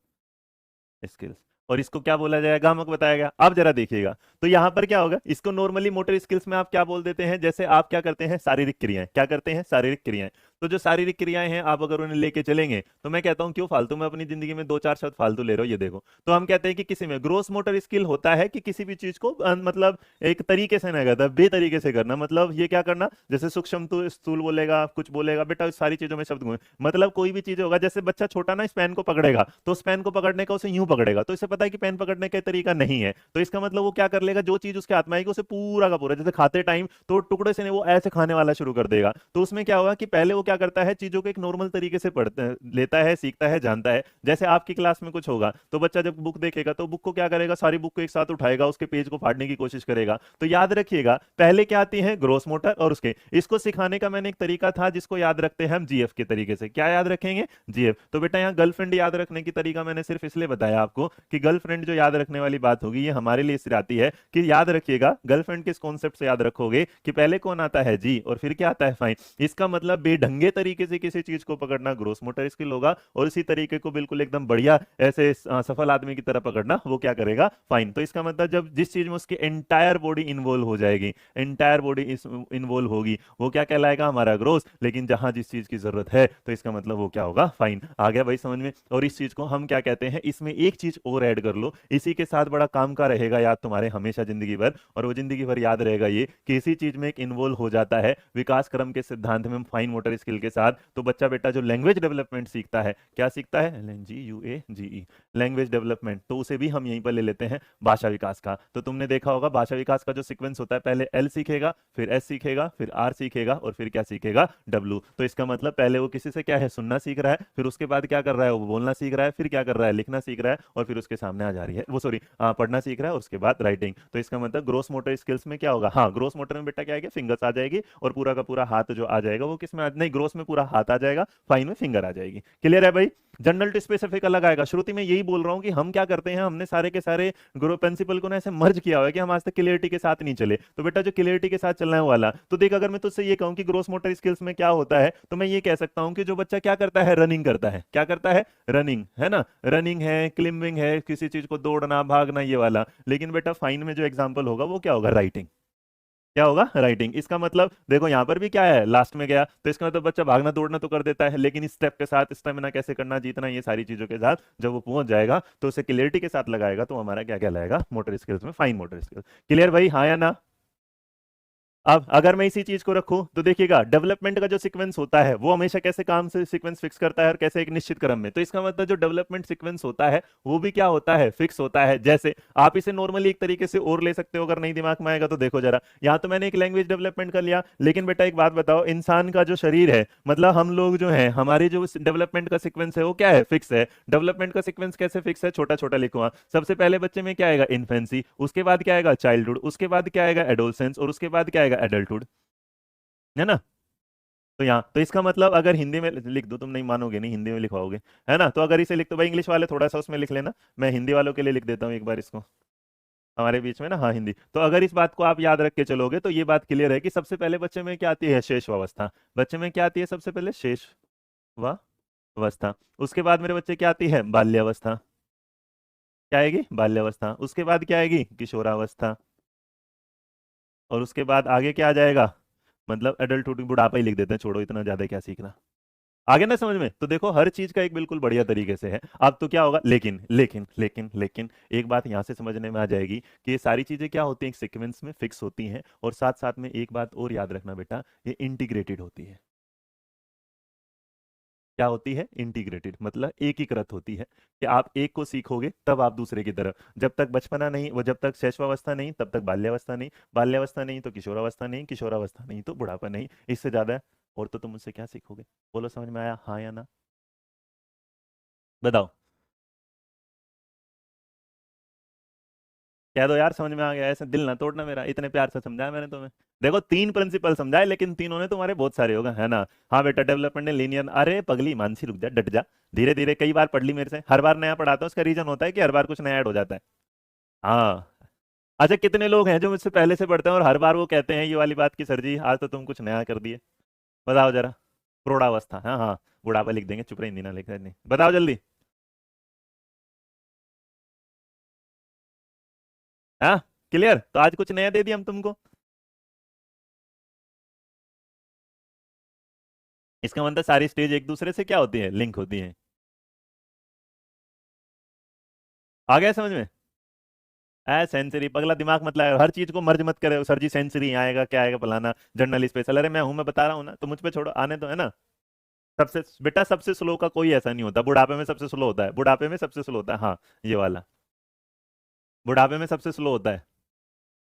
S1: skills, और इसको क्या बोला जाएगा गामक बताया गया। अब जरा देखिएगा तो यहां पर क्या होगा, इसको नॉर्मली मोटर स्किल्स में आप क्या बोल देते हैं, जैसे आप क्या करते हैं शारीरिक क्रियाएं, क्या करते हैं शारीरिक क्रियाएं। तो जो शारीरिक क्रियाएं हैं आप अगर उन्हें लेके चलेंगे तो मैं कहता हूं क्यों फालतू में अपनी जिंदगी में दो चार शब्द फालतू ले रहे हो। ये देखो तो हम कहते हैं कि किसी में ग्रोस मोटर स्किल होता है कि किसी भी चीज को मतलब एक तरीके से ना करता, बेतरीके से करना, मतलब ये क्या करना, जैसे सूक्ष्म तो स्थूल बोलेगा कुछ बोलेगा बेटा इस सारी चीजों में शब्द घूमे, मतलब कोई भी चीज होगा, जैसे बच्चा छोटा ना इस पेन को पकड़ेगा तो उस पेन को पकड़ने का उसे यूं पकड़ेगा तो इसे पता है कि पेन पकड़ने का तरीका नहीं है, तो इसका मतलब वो क्या कर लेगा, जो चीज उसके हाथ में आएगी उसे पूरा का पूरा, जैसे खाते टाइम तो टुकड़े से नहीं वो ऐसे खाने वाला शुरू कर देगा। तो उसमें क्या होगा कि पहले वो क्या करता है चीजों को एक नॉर्मल तरीके से पढ़ता लेता है, सीखता है, जानता है। जैसे आपकी क्लास में कुछ होगा तो बच्चा जब बुक देखेगा तो बुक को क्या करेगा, सारी बुक को एक साथ उठाएगा, उसके पेज को फाड़ने की कोशिश करेगा। तो याद रखिएगा पहले क्या आती है ग्रोस मोटर, और उसके इसको सिखाने का मैंने एक तरीका था जिसको याद रखते हैं हम जीएफ के तरीके से। क्या याद रखेंगे जीएफ। तो बेटा यहाँ गर्लफ्रेंड याद रखने की तरीका मैंने सिर्फ इसलिए बताया आपको कि गर्लफ्रेंड जो याद रखने वाली बात होगी ये हमारे लिए इसलिए आती है कि याद रखिएगा गर्लफ्रेंड किस कॉन्सेप्ट से याद रखोगे कि पहले कौन आता है जी और फिर क्या आता है फाइन। इसका मतलब बेढंगे तरीके से किसी चीज को पकड़ना ग्रोस मोटर स्किल होगा, और इसी तरीके को बिल्कुल एकदम बढ़िया ऐसे सफल आदमी की तरह पकड़ना वो क्या करेगा फाइन। तो इसका मतलब जब जिस चीज में उसकी एंटायर बॉडी इन्वॉल्व हो जाएगी, एंटायर बॉडी इन्वॉल्व होगी, वो क्या कहलाएगा हमारा ग्रोस। लेकिन जहां जिस चीज की जरूरत है तो इसका मतलब वो क्या होगा फाइन। आ गया भाई समझ में। और इस चीज को हम क्या कहते हैं, इसमें एक चीज और ऐड कर लो, इसी के साथ बड़ा काम का रहेगा याद तुम्हारे हमेशा जिंदगी भर, और वो जिंदगी भर याद रहेगा ये कि इसी चीज में एक इन्वॉल्व हो जाता है विकास क्रम के सिद्धांत में फाइन मोटर स्किल के साथ। तो बच्चा बेटा जो लैंग्वेज डेवलपमेंट सीखता है, क्या सीखता है GUAGE लैंग्वेज डेवलपमेंट, तो उसे भी हम यहीं पर ले लेते हैं भाषा विकास का। तो तुमने देखा होगा भाषा विकास का जो सीक्वेंस होता है, पहले एल सीखेगा, फिर एस सीखेगा, फिर आर सीखेगा, और फिर क्या सीखेगा डब्ल्यू। तो इसका मतलब पहले वो किसी से क्या है सुनना सीख रहा है, फिर उसके बाद क्या कर रहा है वो बोलना सीख रहा है, फिर क्या कर रहा है लिखना सीख रहा है, और फिर उसके सामने आ जा रही है वो सॉरी पढ़ना सीख रहा है, और उसके बाद राइटिंग। तो इसका मतलब ग्रोस मोटर स्किल्स में क्या होगा, हाँ ग्रोस मोटर में बेटा क्या आएगा फिंगर्स आ जाएगी, और पूरा का पूरा हाथ जो आ जाएगा वो किस में नहीं ग्रोस में पूरा हाथ आ जाएगा, फाइन में फिंगर आ जाएगी। क्लियर है भाई। जनरल टू स्पेसिफिक अलग आएगा। श्रुति में यही बोल रहा हूं कि हम क्या करते हैं, हमने सारे के सारे ग्रो प्रिंसिपल को ना ऐसे मर्ज किया हुआ है कि हम आज तक क्लियरिटी के साथ नहीं चले। तो बेटा जो क्लियरिटी के साथ चलने वाला, तो देख अगर मैं तुझसे ये कहूं कि ग्रोस मोटर स्किल्स में क्या होता है, तो मैं ये कह सकता हूं कि जो बच्चा क्या करता है रनिंग करता है, क्या करता है रनिंग, है ना, रनिंग है, क्लिम्बिंग है, किसी चीज को दौड़ना भागना ये वाला। लेकिन बेटा फाइन में जो एग्जाम्पल होगा वो क्या होगा राइटिंग, क्या होगा राइटिंग। इसका मतलब देखो यहां पर भी क्या है लास्ट में गया, तो इसका मतलब बच्चा भागना दौड़ना तो कर देता है, लेकिन इस स्टेप के साथ स्टेमिना कैसे करना जीतना ये सारी चीजों के साथ जब वो पहुंच जाएगा तो उसे क्लियरिटी के साथ लगाएगा, तो हमारा क्या कहलाएगा मोटर स्किल्स में फाइन मोटर स्किल्स। क्लियर भाई हाँ या ना। अब अगर मैं इसी चीज को रखूं तो देखिएगा डेवलपमेंट का जो सीक्वेंस होता है वो हमेशा कैसे काम से सीक्वेंस फिक्स करता है और कैसे एक निश्चित क्रम में। तो इसका मतलब जो डेवलपमेंट सीक्वेंस होता है वो भी क्या होता है, फिक्स होता है। जैसे आप इसे नॉर्मली एक तरीके से और ले सकते हो, अगर नहीं दिमाग में आएगा तो देखो जरा। यहाँ तो मैंने एक लैंग्वेज डेवलपमेंट कर लिया, लेकिन बेटा एक बात बताओ, इंसान का जो शरीर है, मतलब हम लोग जो है, हमारी जो डेवलपमेंट का सीक्वेंस है वो क्या है, फिक्स है। डेवलपमेंट का सीक्वेंस कैसे फिक्स है, छोटा छोटा लिखूंगा। सबसे पहले बच्चे में क्या आएगा, इन्फेंसी, उसके बाद क्या आएगा, चाइल्डहुड, उसके बाद क्या आएगा, एडोलसेंस, और उसके बाद क्या आएगा, एडल्टहुड, है ना। तो यहाँ तो इसका मतलब अगर हिंदी में लिख दो, तुम नहीं मानोगे, नहीं हिंदी में लिखवाओगे, है ना। तो अगर इसे लिख दो भाई, इंग्लिश वाले थोड़ा सा उसमें लिख लेना, मैं हिंदी वालों के लिए लिख देता हूँ एक बार इसको, हमारे बीच में ना, हाँ हिंदी। तो अगर इस बात को आप याद रख के चलोगे तो ये बात क्लियर है कि सबसे पहले बच्चे में क्या आती है, शेष अवस्था। बच्चे में क्या आती है सबसे पहले, शेष अवस्था। उसके बाद मेरे बच्चे क्या आती है, बाल्यावस्था। क्या आएगी, बाल्यावस्था। उसके बाद क्या आएगी, किशोरावस्था। और उसके बाद आगे क्या आ जाएगा, मतलब एडल्टहुड, बुढ़ापा ही लिख देते हैं, छोड़ो इतना ज्यादा क्या सीखना। आगे ना समझ में। तो देखो हर चीज का एक बिल्कुल बढ़िया तरीके से है। अब तो क्या होगा, लेकिन लेकिन लेकिन लेकिन एक बात यहां से समझने में आ जाएगी कि ये सारी चीजें क्या होती हैं, एक सीक्वेंस में फिक्स होती हैं, और साथ साथ में एक बात और याद रखना बेटा, ये इंटीग्रेटेड होती है। क्या होती है, इंटीग्रेटेड, मतलब एकीकृत होती है, कि आप एक को सीखोगे तब आप दूसरे की तरफ। जब तक बचपना नहीं, वो जब तक शैशवावस्था नहीं तब तक बाल्यावस्था नहीं, बाल्यावस्था नहीं तो किशोरावस्था नहीं, किशोरावस्था नहीं तो बुढ़ापा नहीं, इससे ज्यादा और तो तुम मुझसे क्या सीखोगे। बोलो समझ में आया, हाँ या ना, बताओ। कह दो यार समझ में आ गया, ऐसे दिल ना तोड़ना मेरा, इतने प्यार से समझाया मैंने तुम्हें। देखो 3 प्रिंसिपल समझाए, लेकिन तीनों ने तुम्हारे बहुत सारे होगा, है ना। हाँ बेटा, डेवलपमेंट ने लीनियर, अरे पगली मानसी रुक जा, डट जा, धीरे धीरे, कई बार पढ़ ली मेरे से, हर बार नया पढ़ाता हूँ, उसका रीजन होता है कि हर बार कुछ नया ऐड हो जाता है। हाँ। अच्छा कितने लोग हैं जो मुझसे पहले से पढ़ते हैं और हर बार वो कहते हैं ये वाली बात की, सर जी आज तो तुम कुछ नया कर दिए। बताओ जरा। प्रौढ़ावस्था, हाँ हाँ, बुढ़ापा लिख देंगे, चुप रही, हिंदी ना लिख नहीं, बताओ जल्दी। हाँ, क्लियर। तो आज कुछ नया दे दिया हम तुमको। इसका मतलब सारी स्टेज एक दूसरे से क्या होती है, लिंक होती है। आ गया समझ में। सेंचुरी, पगला दिमाग मत लाया, हर चीज को मर्ज मत करे, सर जी सेंचुरी आएगा, क्या आएगा, फलाना जर्नल स्पेशल, अरे मैं हूं, मैं बता रहा हूँ ना, तो मुझ पे छोड़ो, आने तो है ना। सबसे बेटा, सबसे स्लो का कोई ऐसा नहीं होता, बुढ़ापे में सबसे स्लो होता है, बुढ़ापे में सबसे स्लो होता है, हाँ ये वाला, बुढ़ापे में सबसे स्लो होता है।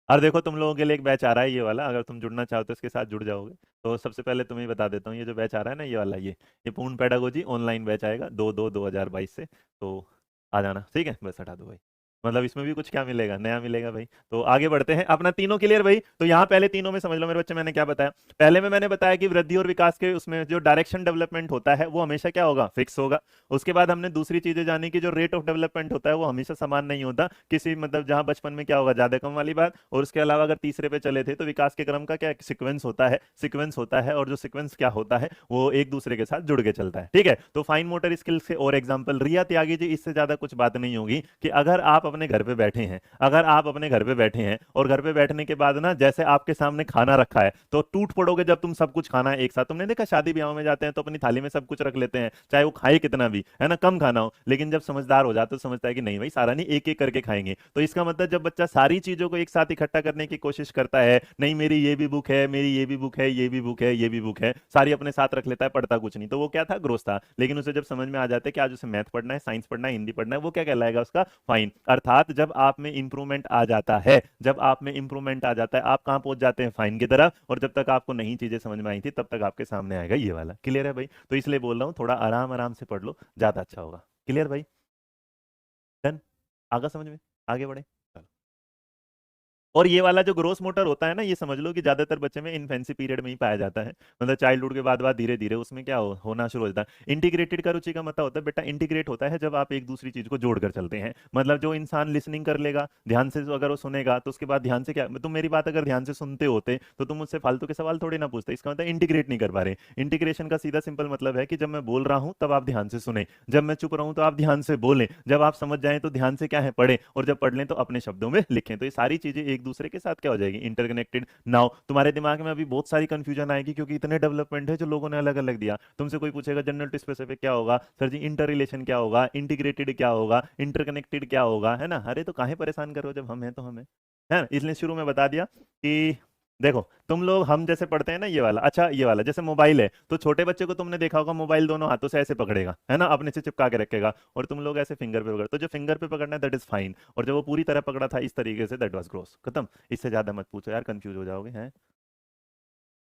S1: और देखो तुम लोगों के लिए एक बैच आ रहा है ये वाला, अगर तुम जुड़ना चाहो तो इसके साथ जुड़ जाओगे। तो सबसे पहले तुम्हें बता देता हूँ, ये जो बैच आ रहा है ना, ये वाला, ये पूर्ण पेडागोजी ऑनलाइन बैच आएगा, 2/2/2022 से। तो आ जाना, ठीक है, बस हटा दो भाई। मतलब इसमें भी कुछ क्या मिलेगा, नया मिलेगा भाई। तो आगे बढ़ते हैं, अपना तीनों क्लियर भाई। तो यहाँ पहले तीनों में समझ लो मेरे बच्चे, मैंने क्या बताया। पहले में मैंने बताया कि वृद्धि और विकास के उसमें जो डायरेक्शन डेवलपमेंट होता है वो हमेशा क्या होगा, फिक्स होगा। उसके बाद हमने दूसरी चीजें जानी कि जो रेट ऑफ डेवलपमेंट होता है वो हमेशा समान नहीं होता, किसी मतलब जहां बचपन में क्या होगा, ज्यादा कम वाली बात। और उसके अलावा अगर तीसरे पे चले थे तो विकास के क्रम का क्या सीक्वेंस होता है, सीक्वेंस होता है, और जो सीक्वेंस क्या होता है वो एक दूसरे के साथ जुड़ के चलता है, ठीक है। तो फाइन मोटर स्किल्स के और एग्जांपल, रिया त्यागी जी, इससे ज्यादा कुछ बात नहीं होगी कि अगर आप अपने घर पे बैठे हैं, अगर आप अपने घर पे बैठे हैं और घर पे बैठने के बाद ना जैसे आपके सामने खाना रखा है तो टूट पड़ोगे जब तुम सब कुछ खाना है एक साथ। तुमने देखा शादी ब्याह में जाते हैं तो अपनी थाली में सब कुछ रख लेते हैं, चाहे वो खाए कितना भी, है ना, कम खाना हो, लेकिन जब समझदार हो जाता है तो समझता है कि नहीं भाई सारा नहीं, एक एक करके खाएंगे। तो इसका मतलब जब बच्चा सारी चीजों को एक साथ इकट्ठा करने की कोशिश करता है, नहीं मेरी ये भी बुक है, मेरी ये भी बुक है, ये भी बुक है, ये भी बुक है, सारी अपने साथ रख लेता है, पढ़ता कुछ नहीं, तो वो क्या था, ग्रोथ था। लेकिन उसे जब समझ में आ जाता है कि आज उसे मैथ पढ़ना है, साइंस पढ़ना है, हिंदी पढ़ना है, वो क्या कहलाएगा, उसका फाइन। अर्थात जब आप में इंप्रूवमेंट आ जाता है, जब आप में इंप्रूवमेंट आ जाता है, आप कहां पहुंच जाते हैं, फाइन की तरफ। और जब तक आपको नई चीजें समझ में आई थी तब तक आपके सामने आएगा ये वाला, क्लियर है भाई। तो इसलिए बोल रहा हूँ थोड़ा आराम आराम से पढ़ लो, ज्यादा अच्छा होगा। क्लियर भाई, डन, आगे समझ में, आगे बढ़े। और ये वाला जो ग्रोस मोटर होता है ना, ये समझ लो कि ज्यादातर बच्चे में इन्फेंसी पीरियड में ही पाया जाता है, मतलब चाइल्डहुड के बाद धीरे धीरे उसमें क्या होना शुरू हो जाता है। इंटीग्रेटेड का रुचि का मतलब होता है बेटा, इंटीग्रेट होता है जब आप एक दूसरी चीज को जोड़कर चलते हैं। मतलब जो इंसान लिसनिंग कर लेगा ध्यान से, अगर वो सुनेगा तो उसके बाद ध्यान से क्या, तुम मेरी बात अगर ध्यान से सुनते होते तो तुम मुझसे फालतू के सवाल थोड़ी ना पूछते, इसका मतलब इंटीग्रेट नहीं कर पा रहे। इंटीग्रेशन का सीधा सिंपल मतलब है कि जब मैं बोल रहा हूं तब आप ध्यान से सुने, जब मैं चुप रहूं तो आप ध्यान से बोलें, जब आप समझ जाएं तो ध्यान से क्या है, पढ़ें, और जब पढ़ लें तो अपने शब्दों में लिखें। तो ये सारी चीजें एक दूसरे के साथ क्या हो जाएगी, इंटरकनेक्टेड। नाउ तुम्हारे दिमाग में अभी बहुत सारी कंफ्यूजन आएगी क्योंकि इतने डेवलपमेंट है जो लोगों ने अलग अलग दिया। तुमसे कोई पूछेगा जनरल टू स्पेसिफिक क्या होगा, सर जी इंटर रिलेशन क्या होगा, इंटीग्रेटेड क्या होगा, इंटरकनेक्टेड क्या होगा, है ना। अरे तो काहे परेशान करो, जब हम हैं तो हमें, है ना। इसलिए शुरू में बता दिया कि देखो तुम लोग हम जैसे पढ़ते हैं ना ये वाला, अच्छा ये वाला जैसे मोबाइल है तो छोटे बच्चे को तुमने देखा होगा मोबाइल दोनों हाथों से ऐसे पकड़ेगा है ना, अपने से चिपका के रखेगा, और तुम लोग ऐसे फिंगर पे पकड़, तो जो फिंगर पे पकड़ना है दैट इज फाइन, और जब वो पूरी तरह पकड़ा था इस तरीके से दैट वाज ग्रोस, खत्म। इससे ज्यादा मत पूछो यार, कंफ्यूज हो जाओगे हैं।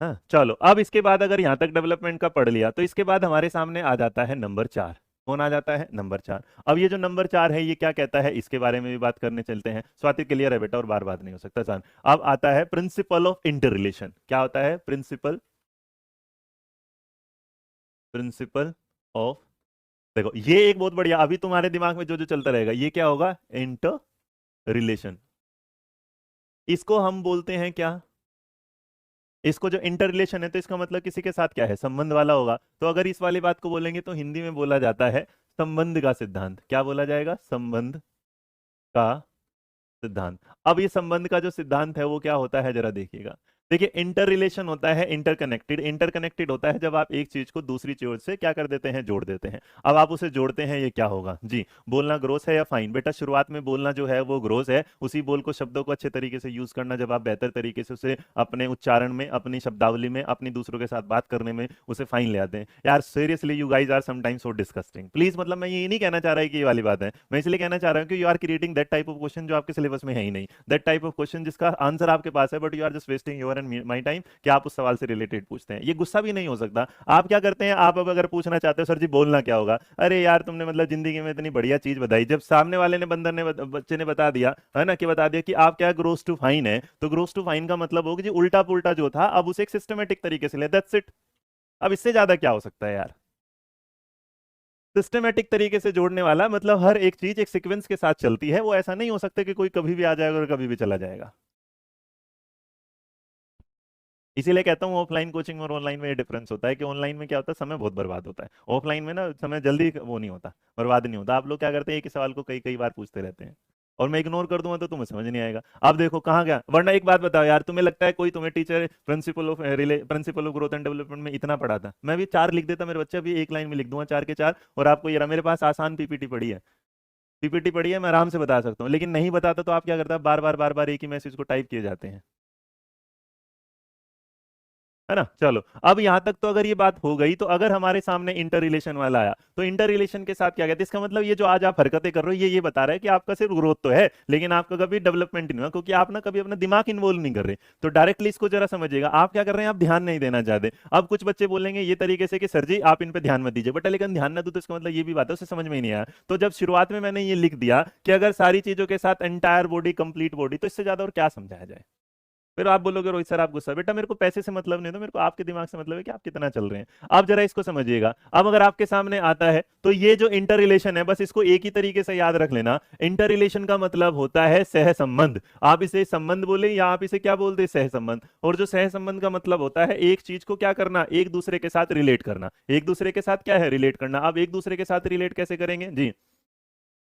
S1: हाँ चलो, अब इसके बाद अगर यहाँ तक डेवलपमेंट का पढ़ लिया तो इसके बाद हमारे सामने आ जाता है नंबर 4। कौन आ जाता है? नंबर 4। अब ये जो नंबर 4 है ये क्या कहता है, इसके बारे में भी बात करने चलते हैं। स्वाति क्लियर है बेटा, और बार बात नहीं हो सकता जान। अब आता है प्रिंसिपल ऑफ इंटर रिलेशन। क्या होता है? प्रिंसिपल, प्रिंसिपल ऑफ, देखो ये एक बहुत बढ़िया, अभी तुम्हारे दिमाग में जो जो चलता रहेगा ये क्या होगा? Inter relation. इसको हम बोलते हैं क्या? इसको जो इंटर रिलेशन है तो इसका मतलब किसी के साथ क्या है? संबंध वाला होगा। तो अगर इस वाली बात को बोलेंगे तो हिंदी में बोला जाता है संबंध का सिद्धांत। क्या बोला जाएगा? संबंध का सिद्धांत। अब ये संबंध का जो सिद्धांत है वो क्या होता है जरा देखिएगा। देखिए इंटर रिलेशन होता है इंटरकनेक्टेड। इंटरकनेक्टेड होता है जब आप एक चीज को दूसरी चीज से क्या कर देते हैं? जोड़ देते हैं। अब आप उसे जोड़ते हैं, ये क्या होगा जी? बोलना ग्रोस है या फाइन? बेटा शुरुआत में बोलना जो है वो ग्रोस है, उसी बोल को शब्दों को अच्छे तरीके से यूज करना, जब आप बेहतर तरीके से उसे अपने उच्चारण में, अपनी शब्दावली में, अपनी दूसरों के साथ बात करने में उसे फाइन ले आते हैं। यार seriously you guys are sometimes so disgusting please, मतलब मैं ये नहीं कहना चाह रहा कि ये वाली बात है, मैं इसलिए कहना चाह रहा हूँ कि you are creating that type of question जो आपके सिलेबस में है ही नहीं, दैट टाइप ऑफ क्वेश्चन जिसका आंसर आपके पास है but you are just wasting your and my time कि आप उस सवाल से रिलेटेड पूछते हैं। ये गुस्सा भी नहीं हो सकता। आप क्या करते हैं, आप अब अगर पूछना चाहते हो सर जी बोलना क्या होगा, अरे यार तुमने मतलब जिंदगी में इतनी बढ़िया चीज बताई, जब सामने वाले ने बंदर ने बच्चे ने बता दिया है ना, कि बता दिया कि आप क्या ग्रोस टू फाइन है, तो ग्रोस टू फाइन का मतलब होगा जी उल्टा पुल्टा जो था अब उसे एक सिस्टमेटिक तरीके से ले, दैट्स इट। अब इससे ज्यादा क्या हो सकता है यार? सिस्टमेटिक तरीके से जोड़ने वाला मतलब हर एक चीज एक सीक्वेंस के साथ चलती है, वो ऐसा नहीं हो सकता कि कोई कभी भी आ जाएगा और कभी भी चला जाएगा। इसीलिए कहता हूँ ऑफलाइन कोचिंग और ऑनलाइन में ये डिफरेंस होता है कि ऑनलाइन में क्या होता है, समय बहुत बर्बाद होता है, ऑफलाइन में ना समय जल्दी वो नहीं होता, बर्बाद नहीं होता। आप लोग क्या करते हैं, एक ही सवाल को कई कई बार पूछते रहते हैं, और मैं इग्नोर कर दूंगा तो तुम्हें समझ नहीं आएगा। अब देखो कहाँ गया, वरना एक बात बताओ यार, तुम्हें लगता है कोई तुम्हें teacher principle of growth and development में इतना पढ़ाता? मैं भी 4 लिख देता, मेरे बच्चे भी एक लाइन में लिख दूंगा 4 के 4, और आपको ये रहा, मेरे पास आसान पीपीटी पड़ी है, पीपीटी पड़ी है, मैं आराम से बता सकता हूँ। लेकिन नहीं बताता तो आप क्या करता है, बार बार एक ही मैसेज को टाइप किए जाते हैं, है ना। चलो अब यहां तक तो अगर ये बात हो गई, तो अगर हमारे सामने इंटर रिलेशन वाला आया तो इंटर रिलेशन के साथ क्या कहते हैं, इसका मतलब ये जो आज आप हरकतें कर रहे हो ये बता रहा है कि आपका सिर्फ ग्रोथ तो है लेकिन आपका कभी डेवलपमेंट नहीं हुआ, क्योंकि आप ना कभी अपना दिमाग इन्वॉल्व नहीं कर रहे। तो डायरेक्टली इसको जरा समझिएगा, आप क्या कर रहे हैं, आप ध्यान नहीं देना चाहते। अब कुछ बच्चे बोलेंगे ये तरीके से कि सर जी आप इन पे ध्यान मत दीजिए, बट लेकिन ध्यान ना दो तो इसका मतलब ये भी बात है उसे समझ में ही नहीं आया। तो जब शुरुआत में मैंने ये लिख दिया कि अगर सारी चीजों के साथ एंटायर बॉडी, कंप्लीट बॉडी, तो इससे ज्यादा और क्या समझाया जाए? फिर आप बोलोगे रोहित सर आप गुस्सा, बेटा मेरे को पैसे से मतलब नहीं, तो मेरे को आपके दिमाग से मतलब है कि आप कितना चल रहे हैं। आप जरा इसको समझिएगा। अब अगर आपके सामने आता है तो ये जो इंटर रिलेशन है, बस इसको एक ही तरीके से याद रख लेना, इंटर रिलेशन का मतलब होता है सह संबंध। आप इसे संबंध बोले या आप इसे क्या बोलते हैं, सह संबंध। और जो सह संबंध का मतलब होता है एक चीज को क्या करना, एक दूसरे के साथ रिलेट करना, एक दूसरे के साथ क्या है, रिलेट करना। अब एक दूसरे के साथ रिलेट कैसे करेंगे जी?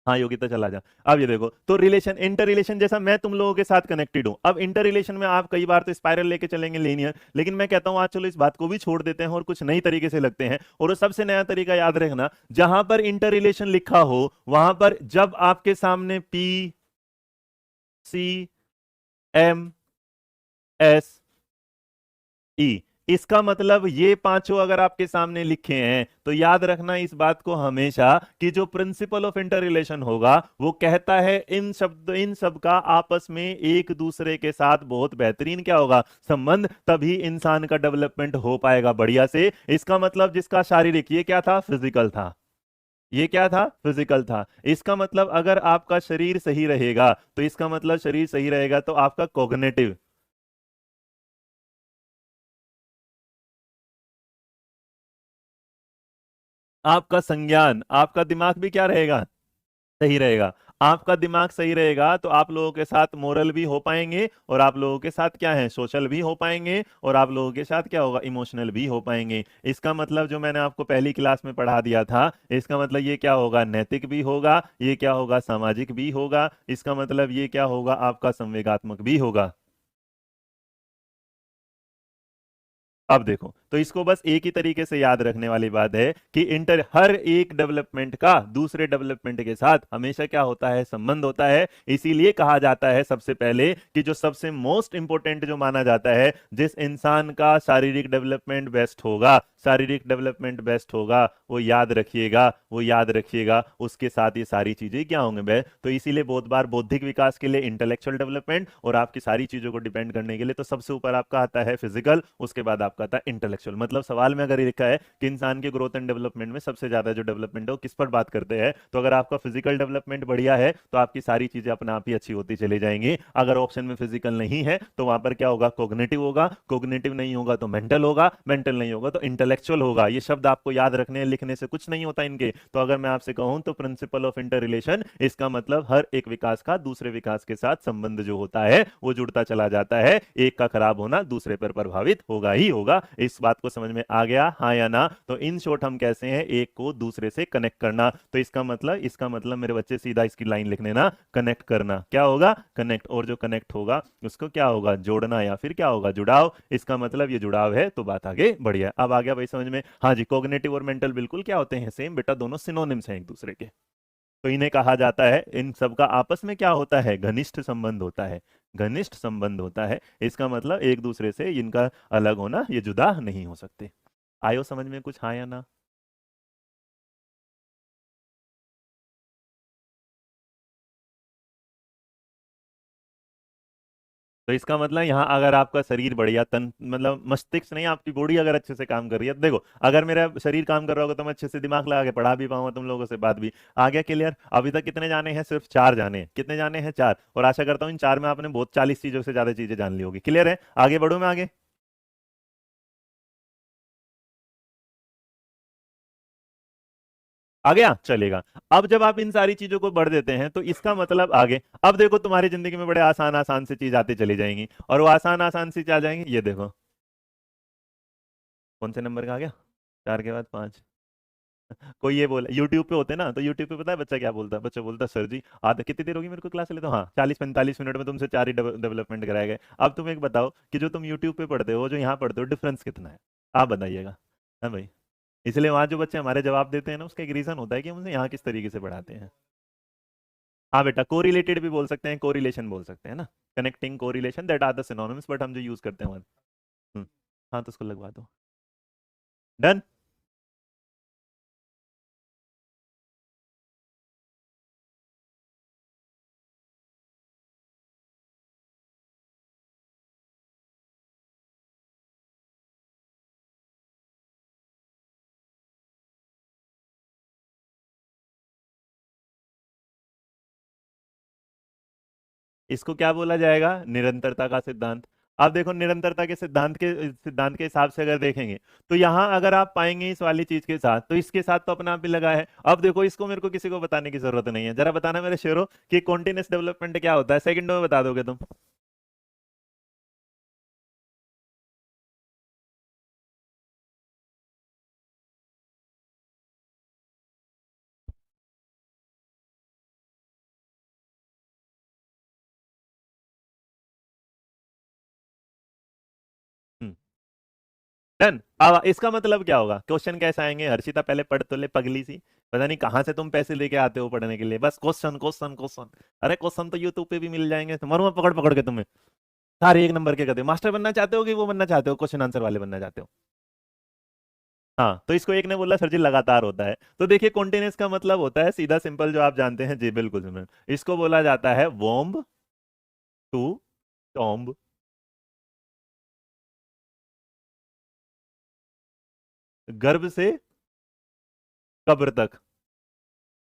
S1: हाँ योगिता चला जा। अब ये देखो, तो रिलेशन, इंटर रिलेशन जैसा मैं तुम लोगों के साथ कनेक्टेड हूं, अब इंटर रिलेशन में आप कई बार तो स्पाइरल लेके चलेंगे, लीनियर, लेकिन मैं कहता हूं आज चलो इस बात को भी छोड़ देते हैं और कुछ नई तरीके से लगते हैं। और वो सबसे नया तरीका याद रखना, जहां पर इंटर रिलेशन लिखा हो वहां पर जब आपके सामने P C M S E, इसका मतलब ये पांचों अगर आपके सामने लिखे हैं तो याद रखना इस बात को हमेशा कि जो प्रिंसिपल ऑफ इंटर रिलेशन होगा वो कहता है इन सब का आपस में एक दूसरे के साथ बहुत बेहतरीन क्या होगा, संबंध, तभी इंसान का डेवलपमेंट हो पाएगा बढ़िया से। इसका मतलब जिसका शारीरिक, ये क्या था, फिजिकल था, ये क्या था, फिजिकल था। इसका मतलब अगर आपका शरीर सही रहेगा तो इसका मतलब शरीर सही रहेगा तो आपका कॉग्निटिव, आपका संज्ञान, आपका दिमाग भी क्या रहेगा, सही रहेगा। आपका दिमाग सही रहेगा तो आप लोगों के साथ मोरल भी हो पाएंगे, और आप लोगों के साथ क्या है, सोशल भी हो पाएंगे, और आप लोगों के साथ क्या होगा, इमोशनल भी हो पाएंगे। इसका मतलब जो मैंने आपको पहली क्लास में पढ़ा दिया था, इसका मतलब ये क्या होगा, नैतिक भी होगा, ये क्या होगा, सामाजिक भी होगा, इसका मतलब ये क्या होगा, आपका संवेगात्मक भी होगा। अब देखो तो इसको बस एक ही तरीके से याद रखने वाली बात है कि हर एक डेवलपमेंट का दूसरे डेवलपमेंट के साथ हमेशा क्या होता है, संबंध होता है। इसीलिए कहा जाता है सबसे पहले कि जो सबसे मोस्ट इंपोर्टेंट जो माना जाता है, जिस इंसान का शारीरिक डेवलपमेंट बेस्ट होगा, शारीरिक डेवलपमेंट बेस्ट होगा, वो याद रखिएगा, वो याद रखिएगा, उसके साथ ये सारी चीजें क्या होंगे बे। तो इसीलिए बहुत बार बौद्धिक विकास के लिए इंटेलेक्चुअल डेवलपमेंट और आपकी सारी चीजों को डिपेंड करने के लिए तो सबसे ऊपर आपका आता है फिजिकल, उसके बाद आपका आता है इंटेलेक्चुअल। मतलब सवाल में अगर ये लिखा है कि इंसान के ग्रोथ एंड डेवलपमेंट में सबसे ज्यादा जो डेवलपमेंट है वो किस पर बात करते हैं, तो अगर आपका फिजिकल डेवलपमेंट बढ़िया है तो आपकी सारी चीजें अपने आप ही अच्छी होती चली जाएंगी। अगर ऑप्शन में फिजिकल नहीं है तो वहां पर क्या होगा, कोग्निटिव होगा, कोग्निटिव नहीं होगा तो मेंटल होगा, मेंटल नहीं होगा तो इंटेलेक्चुअल होगा। ये शब्द आपको याद रखने लिखने से कुछ नहीं होता इनके। तो अगर मैं आपसे कहूं तो प्रिंसिपल ऑफ इंटर रिलेशन, इसका मतलब हर एक विकास का दूसरे विकास के साथ संबंध जो होता है वो जुड़ता चला जाता है। एक का खराब होना दूसरे पर प्रभावित होगा ही होगा। इस बात को समझ में आ गया, हाँ या ना? तो इन शॉर्ट हम कैसे हैं, एक को दूसरे से कनेक्ट करना। तो इसका मतलब मेरे बच्चे सीधा इसकी लाइन लिखने ना, कनेक्ट करना। क्या होगा, कनेक्ट। और जो कनेक्ट होगा उसको क्या होगा, जोड़ना, या फिर क्या होगा, जुड़ाव। इसका मतलब ये जुड़ाव है तो बात आगे बढ़िया। अब आ गया भाई समझ में? हाँ जी, कॉग्निटिव और मेंटल बिल्कुल क्या होते हैं, सेम बेटा, दोनों सिनोनिम्स हैं एक दूसरे के। तो इन्हें कहा जाता है, इन सबका आपस में क्या होता है, घनिष्ठ संबंध होता है, घनिष्ठ संबंध होता है। इसका मतलब एक दूसरे से इनका अलग होना, ये जुदा नहीं हो सकते। आयो समझ में कुछ, हाँ या ना? तो इसका मतलब यहाँ अगर आपका शरीर बढ़िया, तन मतलब मस्तिष्क नहीं, आपकी बॉडी अगर अच्छे से काम कर रही है, तो देखो अगर मेरा शरीर काम कर रहा होगा तो मैं अच्छे से दिमाग लगा के पढ़ा भी पाऊंगा, तुम लोगों से बात भी आ गया क्लियर। अभी तक कितने जाने हैं, सिर्फ 4 जाने हैं। कितने जाने हैं, 4। और आशा करता हूँ इन 4 में आपने बहुत 40 चीजों से ज्यादा चीजें जान ली होगी। क्लियर है? आगे बढ़ू मैं आगे? आ गया, चलेगा। अब जब आप इन सारी चीजों को बढ़ देते हैं तो इसका मतलब आगे, अब देखो तुम्हारी जिंदगी में बड़े आसान आसान से चीज आती चली जाएंगी, और वो आसान आसान सी आ जाएंगी। ये देखो कौन से नंबर का आ गया, 4 के बाद 5। कोई ये बोले यूट्यूब पे होते ना, तो यूट्यूब पे पता है बच्चा क्या बोलता है, बच्चा बोलता है सर जी आधा कितनी देर होगी मेरे को क्लास ले, तो हाँ 40-45 मिनट में तुमसे 4 ही डेवलपमेंट कराए गए। अब तुम एक बताओ कि जो तुम यूट्यूब पे पढ़ते हो जो यहाँ पढ़ते हो, डिफरेंस कितना है, आप बताइएगा। हाँ भाई, इसलिए वहां जो बच्चे हमारे जवाब देते हैं ना, उसका एक रीजन होता है कि हम उसे यहाँ किस तरीके से पढ़ाते हैं। हाँ बेटा, कोरिलेटेड भी बोल सकते हैं, कोरिलेशन बोल सकते हैं ना, connecting, correlation, that are the synonyms, but हम जो यूज करते हैं हम्म, हाँ तो उसको लगवा दो। डन। इसको क्या बोला जाएगा, निरंतरता का सिद्धांत। आप देखो निरंतरता के सिद्धांत के हिसाब से अगर देखेंगे तो यहां अगर आप पाएंगे इस वाली चीज के साथ, तो इसके साथ तो अपना आप भी लगा है। अब देखो इसको मेरे को किसी को बताने की जरूरत नहीं है, जरा बताना मेरे शेरों कि कॉन्टिन्यूस डेवलपमेंट क्या होता है, सेकंडों में बता दोगे तुम? हम्म, डन। अब इसका मतलब क्या होगा, क्वेश्चन कैसे आएंगे, हर्षिता पहले पढ़ तो ले पगली सी, पता नहीं कहां से तुम पैसे लेके आते हो पढ़ने के लिए, बस क्वेश्चन क्वेश्चन क्वेश्चन। अरे क्वेश्चन तो यूट्यूब पे भी मिल जाएंगे, तुम्हारे पकड़ पकड़ के तुम्हें सारे एक नंबर के करते हो। मास्टर बनना चाहते हो कि वो बनना चाहते हो, क्वेश्चन आंसर वाले बनना चाहते हो? हाँ, तो इसको एक ने बोला सर जी लगातार होता है। तो देखिए कॉन्टिन्यूस का मतलब होता है सीधा सिंपल जो आप जानते हैं जी, बिल्कुल सिमरन, इसको बोला जाता है वॉम्ब टू टॉम्ब। गर्भ से कब्र तक।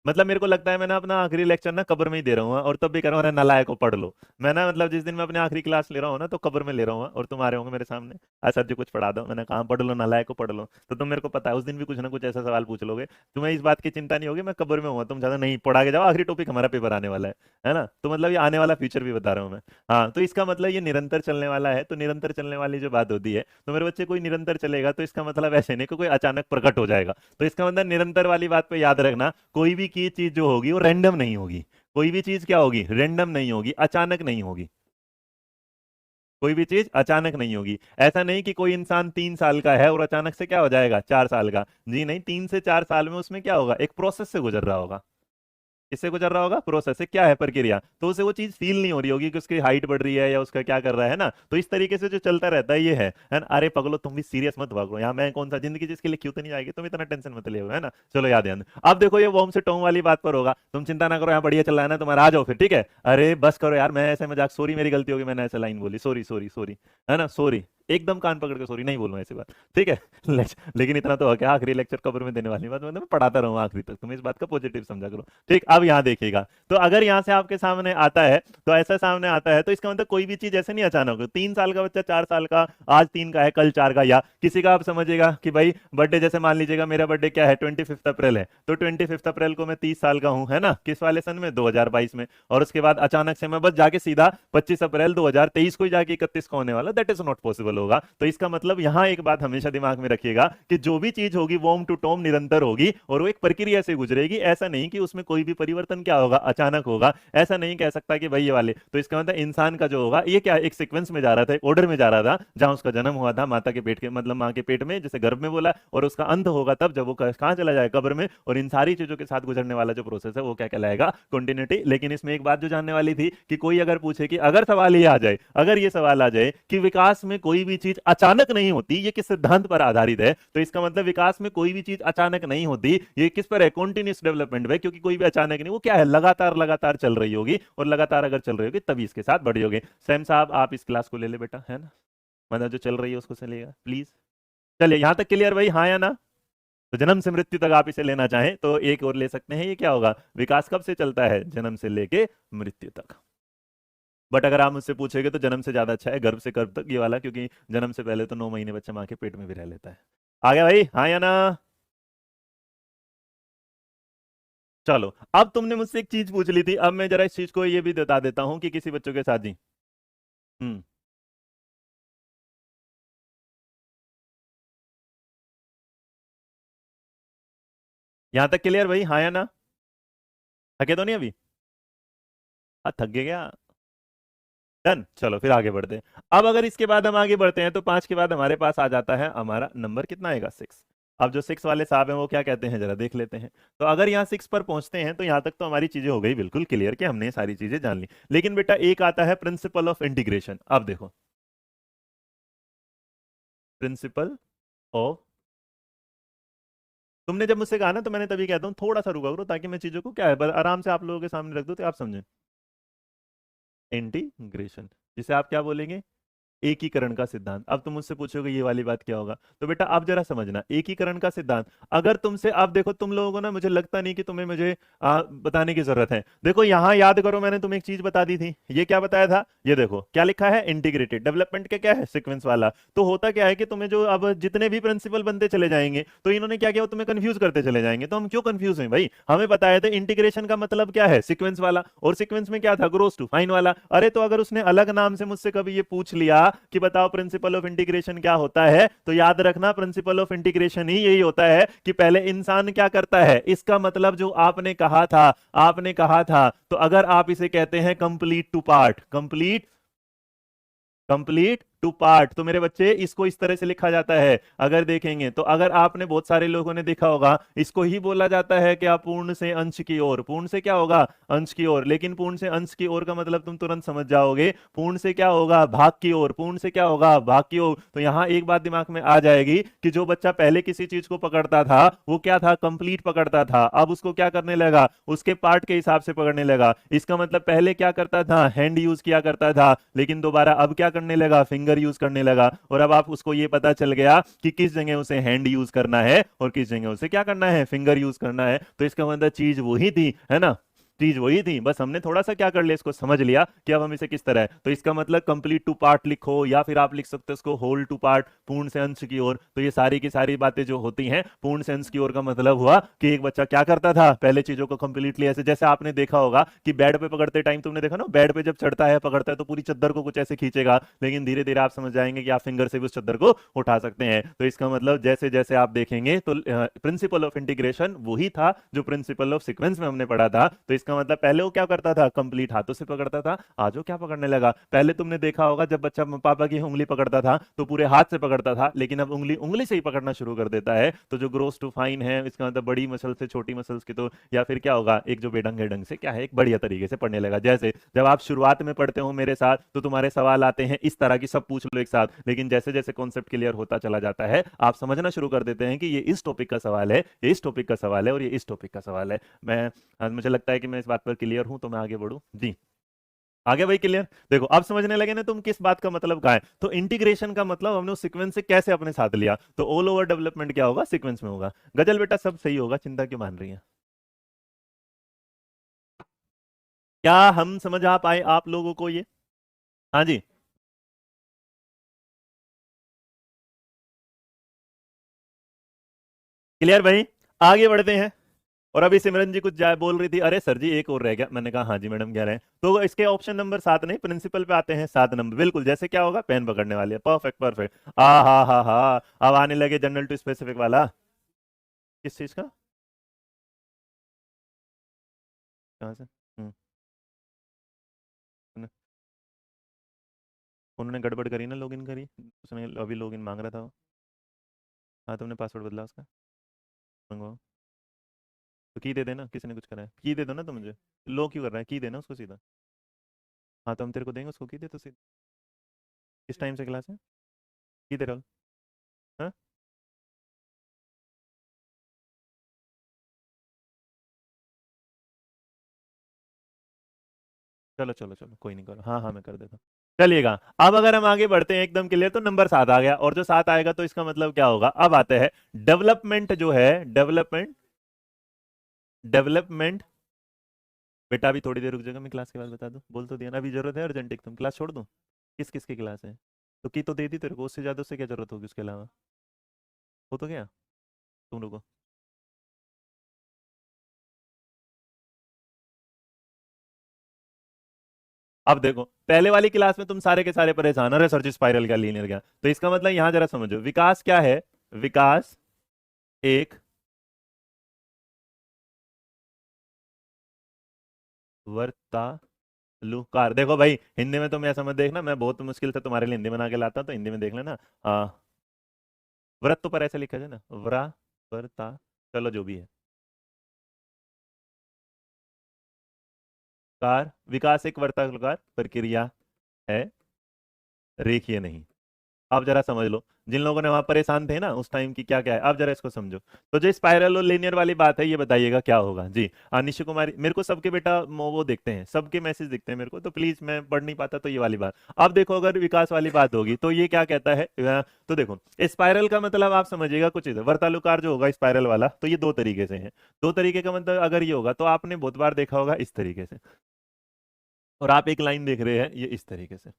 S1: मतलब मेरे को लगता है मैं ना अपना आखिरी लेक्चर ना कब्र में ही दे रहा हूँ, और तब भी कह रहा हूँ अरे नालायक को पढ़ लो। मैं ना मतलब जिस दिन मैं अपनी आखिरी क्लास ले रहा हूँ ना तो कब्र में ले रहा हूँ, और तुम आ रहे होंगे मेरे सामने, सर जी कुछ पढ़ा दो, मैंने कहा पढ़ लो नालायक को पढ़ लो। तो तुम मेरे को पता है उस दिन भी कुछ ना कुछ ऐसा सवाल पूछ लोगे, तुम्हें इस बात की चिंता नहीं होगी मैं कब्र में हूँ, तुम ज्यादा नहीं पढ़ा के जाओ, आखिरी टॉपिक हमारा पेपर आने वाला है ना? तो मतलब ये आने वाला फ्यूचर भी बता रहा हूँ मैं। हाँ, तो इसका मतलब ये निरंतर चलने वाला है। तो निरंतर चलने वाली जो बात होती है, तो मेरे बच्चे कोई निरंतर चलेगा तो इसका मतलब ऐसे नहीं कि कोई अचानक प्रकट हो जाएगा। तो इसका मतलब निरंतर वाली बात पे याद रखना, कोई भी की चीज जो होगी वो रैंडम नहीं होगी। कोई भी चीज क्या होगी, रैंडम नहीं होगी, अचानक नहीं होगी। कोई भी चीज अचानक नहीं होगी। ऐसा नहीं कि कोई इंसान 3 साल का है और अचानक से क्या हो जाएगा 4 साल का, जी नहीं, 3 से 4 साल में उसमें क्या होगा, एक प्रोसेस से गुजर रहा होगा। किससे गुजर रहा होगा, प्रोसेस से, क्या है प्रक्रिया, तो उसे वो चीज फील नहीं हो रही होगी कि उसकी हाइट बढ़ रही है या उसका क्या कर रहा है ना। तो इस तरीके से जो चलता रहता है ये है ना। अरे पगलो तुम भी सीरियस मत भागो, यहाँ मैं कौन सा जिंदगी जिसके लिए क्यों तो नहीं आएगी, तुम इतना टेंशन मत ले, है ना। चलो याद ध्यान। अब देखो ये वॉर्म से टॉम वाली बात पर होगा, तुम चिंता ना करो, यहाँ बढ़िया चल रहा है ना तुम्हारा, आ जाओ फिर, ठीक है। अरे बस करो यार, मैं ऐसे मजाक, सॉरी मेरी गलती होगी, मैंने ऐसे लाइन बोली, सॉरी सॉरी सॉरी, है ना, सॉरी, एकदम कान पकड़ के सॉरी, नहीं बोलूँ ऐसी बात, ठीक है। लेकिन इतना तो हो गया, आखिरी लेक्चर कब्र में देने वाली बात मतलब मैं पढ़ाता रहूँ आखिरी तक, तुम इस बात का पॉजिटिव समझा करो, ठीक। अब यहाँ देखिएगा, तो अगर यहाँ से आपके सामने आता है, तो ऐसा सामने आता है, तो इसका मतलब कोई भी चीज ऐसे नहीं अचानक हो, 3 साल का बच्चा 4 साल का, आज 3 का है कल 4 का, या किसी का आप समझिएगा कि भाई बर्थडे, जैसे मान लीजिएगा मेरा बर्थडे क्या है 25 अप्रैल है, तो 25 अप्रैल को मैं 30 साल का हूं, है ना, किस वाले सन में, 2022 में, और उसके बाद अचानक से मैं बस जाके सीधा 25 अप्रैल 2023 को ही जाके 31 को होने वाला, दैट इज नॉट पॉसिबल होगा। तो इसका मतलब यहाँ एक बात हमेशा दिमाग में रखिएगा कि जो भी चीज होगी वॉर्म टू टॉम निरंतर होगी और वो एक प्रक्रिया से गुजरेगी, ऐसा नहीं कि उसमें कोई भी परिवर्तन क्या होगा अचानक होगा, ऐसा नहीं कह सकता कि भाई ये वाले। तो इसका मतलब इंसान का जो होगा ये क्या एक सीक्वेंस में जा रहा था, एक ऑर्डर में जा रहा था, जहां उसका जन्म हुआ था माता के पेट के, मतलब मां के पेट में, जैसे गर्भ में बोला, और उसका अंत होगा तब जब वो कहां चला जाए, कब्र में, और इन सारी चीजों के साथ गुजरने वाला जो प्रोसेस है वो क्या कहलाएगा, कंटिन्यूटी। लेकिन इसमें एक बात जो जानने वाली थी कि कोई अगर पूछे कि अगर सवाल ये आ जाए, अगर ये सवाल आ जाए कि विकास में कोई भी चीज अचानक नहीं होती, ये किस सिद्धांत पर आधारित है, तो इसका मतलब विकास में कोई भी चीज अचानक नहीं होती, ये किस पर है, कॉन्टिन्यूस डेवलपमेंट में, क्योंकि कोई भी अचानक नहीं, वो क्या है, लगातार लगातार चल रही होगी, और लगातार अगर चल रही होगी तभी इसके साथ बढ़ी होगी। सैम साहब आप इस क्लास को ले ले बेटा, है ना, मतलब जो चल रही है उसको चलेगा प्लीज। चलिए यहां तक क्लियर भाई, हाँ या ना। तो जन्म से मृत्यु तक आप इसे लेना चाहें तो एक और ले सकते हैं, ये क्या होगा, विकास कब से चलता है, जन्म से लेके मृत्यु तक। बट अगर आप मुझसे पूछेंगे तो जन्म से ज्यादा अच्छा है गर्भ से गर्भ तक ये वाला, क्योंकि जन्म से पहले तो 9 महीने बच्चा माँ के पेट में भी रह लेता है। आ गया भाई, हाँ या ना। चलो अब तुमने मुझसे एक चीज पूछ ली थी, अब मैं जरा इस चीज को ये भी बता देता हूं कि किसी बच्चों के साथ जी। हम्म। यहां तक क्लियर भाई, हाँ या ना। थके तो नहीं अभी, हाँ थक गए क्या, डन। चलो फिर आगे बढ़ते हैं। अब अगर इसके बाद हम आगे बढ़ते हैं तो 5 के बाद हमारे पास आ जाता है हमारा नंबर, कितना आएगा 6। अब जो 6 वाले साहब हैं वो क्या कहते हैं जरा देख लेते हैं। तो अगर यहाँ 6 पर पहुंचते हैं तो यहाँ तक तो हमारी चीजें हो गई बिल्कुल क्लियर कि हमने सारी चीजें जान ली। लेकिन बेटा एक आता है प्रिंसिपल ऑफ इंटीग्रेशन। अब देखो प्रिंसिपल ऑफ, तुमने जब मुझसे कहा ना तो मैंने तभी कहता हूँ थोड़ा सा रुका करो ताकि मैं चीजों को क्या है आराम से आप लोगों के सामने रख दो तो आप समझें। इंटीग्रेशन, जिसे आप क्या बोलेंगे, एकीकरण का सिद्धांत। अब तुम मुझसे पूछोगे ये वाली बात क्या होगा, तो बेटा आप जरा समझना एकीकरण का सिद्धांत। अगर तुमसे, अब देखो तुम लोगों को ना मुझे लगता नहीं कि तुम्हें मुझे बताने की जरूरत है। देखो यहां याद करो मैंने तुम्हें एक चीज बता दी थी, ये क्या बताया था, ये देखो क्या लिखा है, इंटीग्रेटेड डेवलपमेंट के क्या है सीक्वेंस वाला। तो होता क्या है कि तुम्हें जो अब जितने भी प्रिंसिपल बनते चले जाएंगे तो इन्होंने क्या किया, तुम्हें कंफ्यूज करते चले जाएंगे। तो हम क्यों कंफ्यूज हैं भाई, हमें बताया था इंटीग्रेशन का मतलब क्या है, सीक्वेंस वाला, और सीक्वेंस में क्या था, ग्रोस टू फाइन वाला। अरे तो अगर उसने अलग नाम से मुझसे कभी ये पूछ लिया कि बताओ प्रिंसिपल ऑफ इंटीग्रेशन क्या होता है, तो याद रखना प्रिंसिपल ऑफ इंटीग्रेशन ही यही होता है कि पहले इंसान क्या करता है, इसका मतलब जो आपने कहा था, आपने कहा था, तो अगर आप इसे कहते हैं complete to part, complete to part, तो मेरे बच्चे इसको इस तरह से लिखा जाता है। अगर देखेंगे तो अगर आपने बहुत सारे लोगों ने देखा होगा इसको ही बोला जाता है क्या, पूर्ण से अंश की ओर, पूर्ण से क्या होगा, अंश की ओर। लेकिन पूर्ण से अंश की ओर का मतलब तुम तुरंत समझ जाओगे, पूर्ण से क्या होगा, भाग की ओर, पूर्ण से क्या होगा, भाग की ओर। तो यहां एक बात दिमाग में आ जाएगी कि जो बच्चा पहले किसी चीज को पकड़ता था वो क्या था, कंप्लीट पकड़ता था, अब उसको क्या करने लगा, उसके पार्ट के हिसाब से पकड़ने लगा। इसका मतलब पहले क्या करता था, हैंड यूज किया करता था, लेकिन दोबारा अब क्या करने लगा, फिंगर यूज करने लगा। और अब आप उसको ये पता चल गया कि किस जगह उसे हैंड यूज करना है और किस जगह उसे क्या करना है, फिंगर यूज करना है। तो इसका मतलब चीज वही थी, है ना, चीज वही थी, बस हमने थोड़ा सा क्या कर लिया, इसको समझ लिया कि अब हम इसे किस तरह है। तो इसका मतलब कंप्लीट टू पार्ट लिखो या फिर आप लिख सकते हो इसको होल टू पार्ट, पूर्ण से अंश की ओर। तो ये सारी की सारी बातें जो होती हैं पूर्ण से अंश की ओर का मतलब हुआ कि एक बच्चा क्या करता था, पहले चीजों को कंप्लीटली ऐसे, जैसे आपने देखा होगा कि बेड पे पकड़ते टाइम तुमने देखा ना, बेड पे जब चढ़ता है पकड़ता है तो पूरी चद्दर को कुछ ऐसे खींचेगा, लेकिन धीरे धीरे आप समझ जाएंगे कि आप फिंगर से भी उस चद्दर को उठा सकते हैं। तो इसका मतलब जैसे जैसे आप देखेंगे तो प्रिंसिपल ऑफ इंटीग्रेशन वही था जो प्रिंसिपल ऑफ सीक्वेंस में हमने पढ़ा था। तो इसका मतलब पहले वो क्या करता था, कंप्लीट हाथों से पकड़ता था, आज वो क्या पकड़ने लगा। पहले तुमने देखा होगा जब बच्चा पापा की उंगली पकड़ता था तो पूरे हाथ से पकड़ता था, लेकिन अब उंगली उंगली से ही पकड़ना शुरू कर देता है। तो जो ग्रोस टू फाइन है, इसका मतलब बड़ी मसल से छोटी मसल्स की, तो या फिर क्या होगा, एक जो बेढंग है ढंग से क्या है, एक बढ़िया तरीके से पढ़ने लगा। जैसे जब आप शुरुआत में पढ़ते हो मेरे साथ तो तुम्हारे सवाल आते हैं इस तरह की, सब पूछ लो एक साथ, लेकिन जैसे जैसे कॉन्सेप्ट क्लियर होता चला जाता है आप समझना शुरू कर देते हैं कि ये इस टॉपिक का सवाल है, ये इस टॉपिक का सवाल है और ये इस टॉपिक का सवाल है। मुझे लगता है कि मैं इस बात पर क्लियर हूं, तो मैं आगे बढ़ूं जी। आगे भाई क्लियर। देखो अब समझने लगे ना तुम किस बात का मतलब क्या है। तो इंटीग्रेशन का मतलब हमने उस सीक्वेंस से कैसे अपने साथ लिया, तो ऑल ओवर डेवलपमेंट क्या होगा, सीक्वेंस में होगा। गजल बेटा सब सही होगा, चिंता क्यों मान रही है। क्या हम समझ आ पाए आप लोगों को ये। हाँ जी। क्लियर भाई। आगे बढ़ते हैं। और अभी सिमरन जी कुछ जाए बोल रही थी, अरे सर जी एक और रह गया, मैंने कहा हाँ जी मैडम कह रहे हैं, तो इसके ऑप्शन नंबर 7 नहीं, प्रिंसिपल पे आते हैं, 7 नंबर बिल्कुल जैसे क्या होगा, पेन पकड़ने वाली है, परफेक्ट परफेक्ट। आ हा हा। अब आने लगे जनरल टू स्पेसिफिक वाला। किस चीज का। कहाँ से। उन्होंने उन्होंने गड़बड़ करी ना, लॉगिन करी उसने, अभी लॉगिन मांग रहा था वो। हाँ तुमने पासवर्ड बदला उसका। मंगवाओ। तो की दे देना, किसी ने कुछ करा है, की दे दो ना, तो मुझे लो क्यों कर रहा है, की देना उसको सीधा। हाँ तो हम तेरे को देंगे उसको, की दे तो सीधा। किस टाइम से क्लास है, की दे रहा। हाँ चलो चलो चलो कोई नहीं, करो, हाँ हाँ मैं कर देता हूँ। चलिएगा। अब अगर हम आगे बढ़ते हैं एकदम क्लियर, तो नंबर 7 आ गया, और जो 7 आएगा तो इसका मतलब क्या होगा, अब आते हैं डेवलपमेंट जो है, डेवलपमेंट। डेवलपमेंट। बेटा अभी थोड़ी देर रुक जाएगा, मैं क्लास के बाद बता दूं, बोल तो दिया ना, अभी जरूरत है अर्जेंट एकदम, क्लास छोड़ दूं। किस किस की क्लास है। तो की तो दे दी तेरे को, उससे ज्यादा उससे क्या जरूरत होगी उसके अलावा। हो तो गया। तुम रुको। अब देखो पहले वाली क्लास में तुम सारे के सारे परेशान, अरे सर जी स्पाइरल क्या, लीनियर क्या, तो इसका मतलब यहां जरा समझो विकास क्या है। विकास एक वर्तालुकार। देखो भाई हिंदी में तुम ऐसा मत देखना, मैं बहुत मुश्किल से तुम्हारे लिए हिंदी बना के लाता हूं, तो हिंदी में देख लेना। व्रत तो पर ऐसे लिखा है ना, व्रा वर्ता, चलो जो भी है। कार, विकास एक वर्ताकार प्रक्रिया है, रेखीय नहीं। आप जरा समझ लो, जिन लोगों ने वहां परेशान थे ना उस टाइम की, क्या क्या है आप जरा इसको समझो। तो जो स्पाइरल और लिनियर वाली बात है, ये बताइएगा क्या होगा जी। निशु कुमारी, मेरे को सबके बेटा वो देखते हैं, सबके मैसेज दिखते हैं मेरे को, तो प्लीज मैं पढ़ नहीं पाता, तो ये वाली बात। अब देखो अगर विकास वाली बात होगी तो ये क्या कहता है, तो देखो स्पाइरल का मतलब आप समझिएगा कुछ इधर, वर्तालुकार जो होगा स्पाइरल वाला, तो ये दो तरीके से है। दो तरीके का मतलब अगर ये होगा तो आपने बहुत बार देखा होगा इस तरीके से, और आप एक लाइन देख रहे हैं ये इस तरीके से।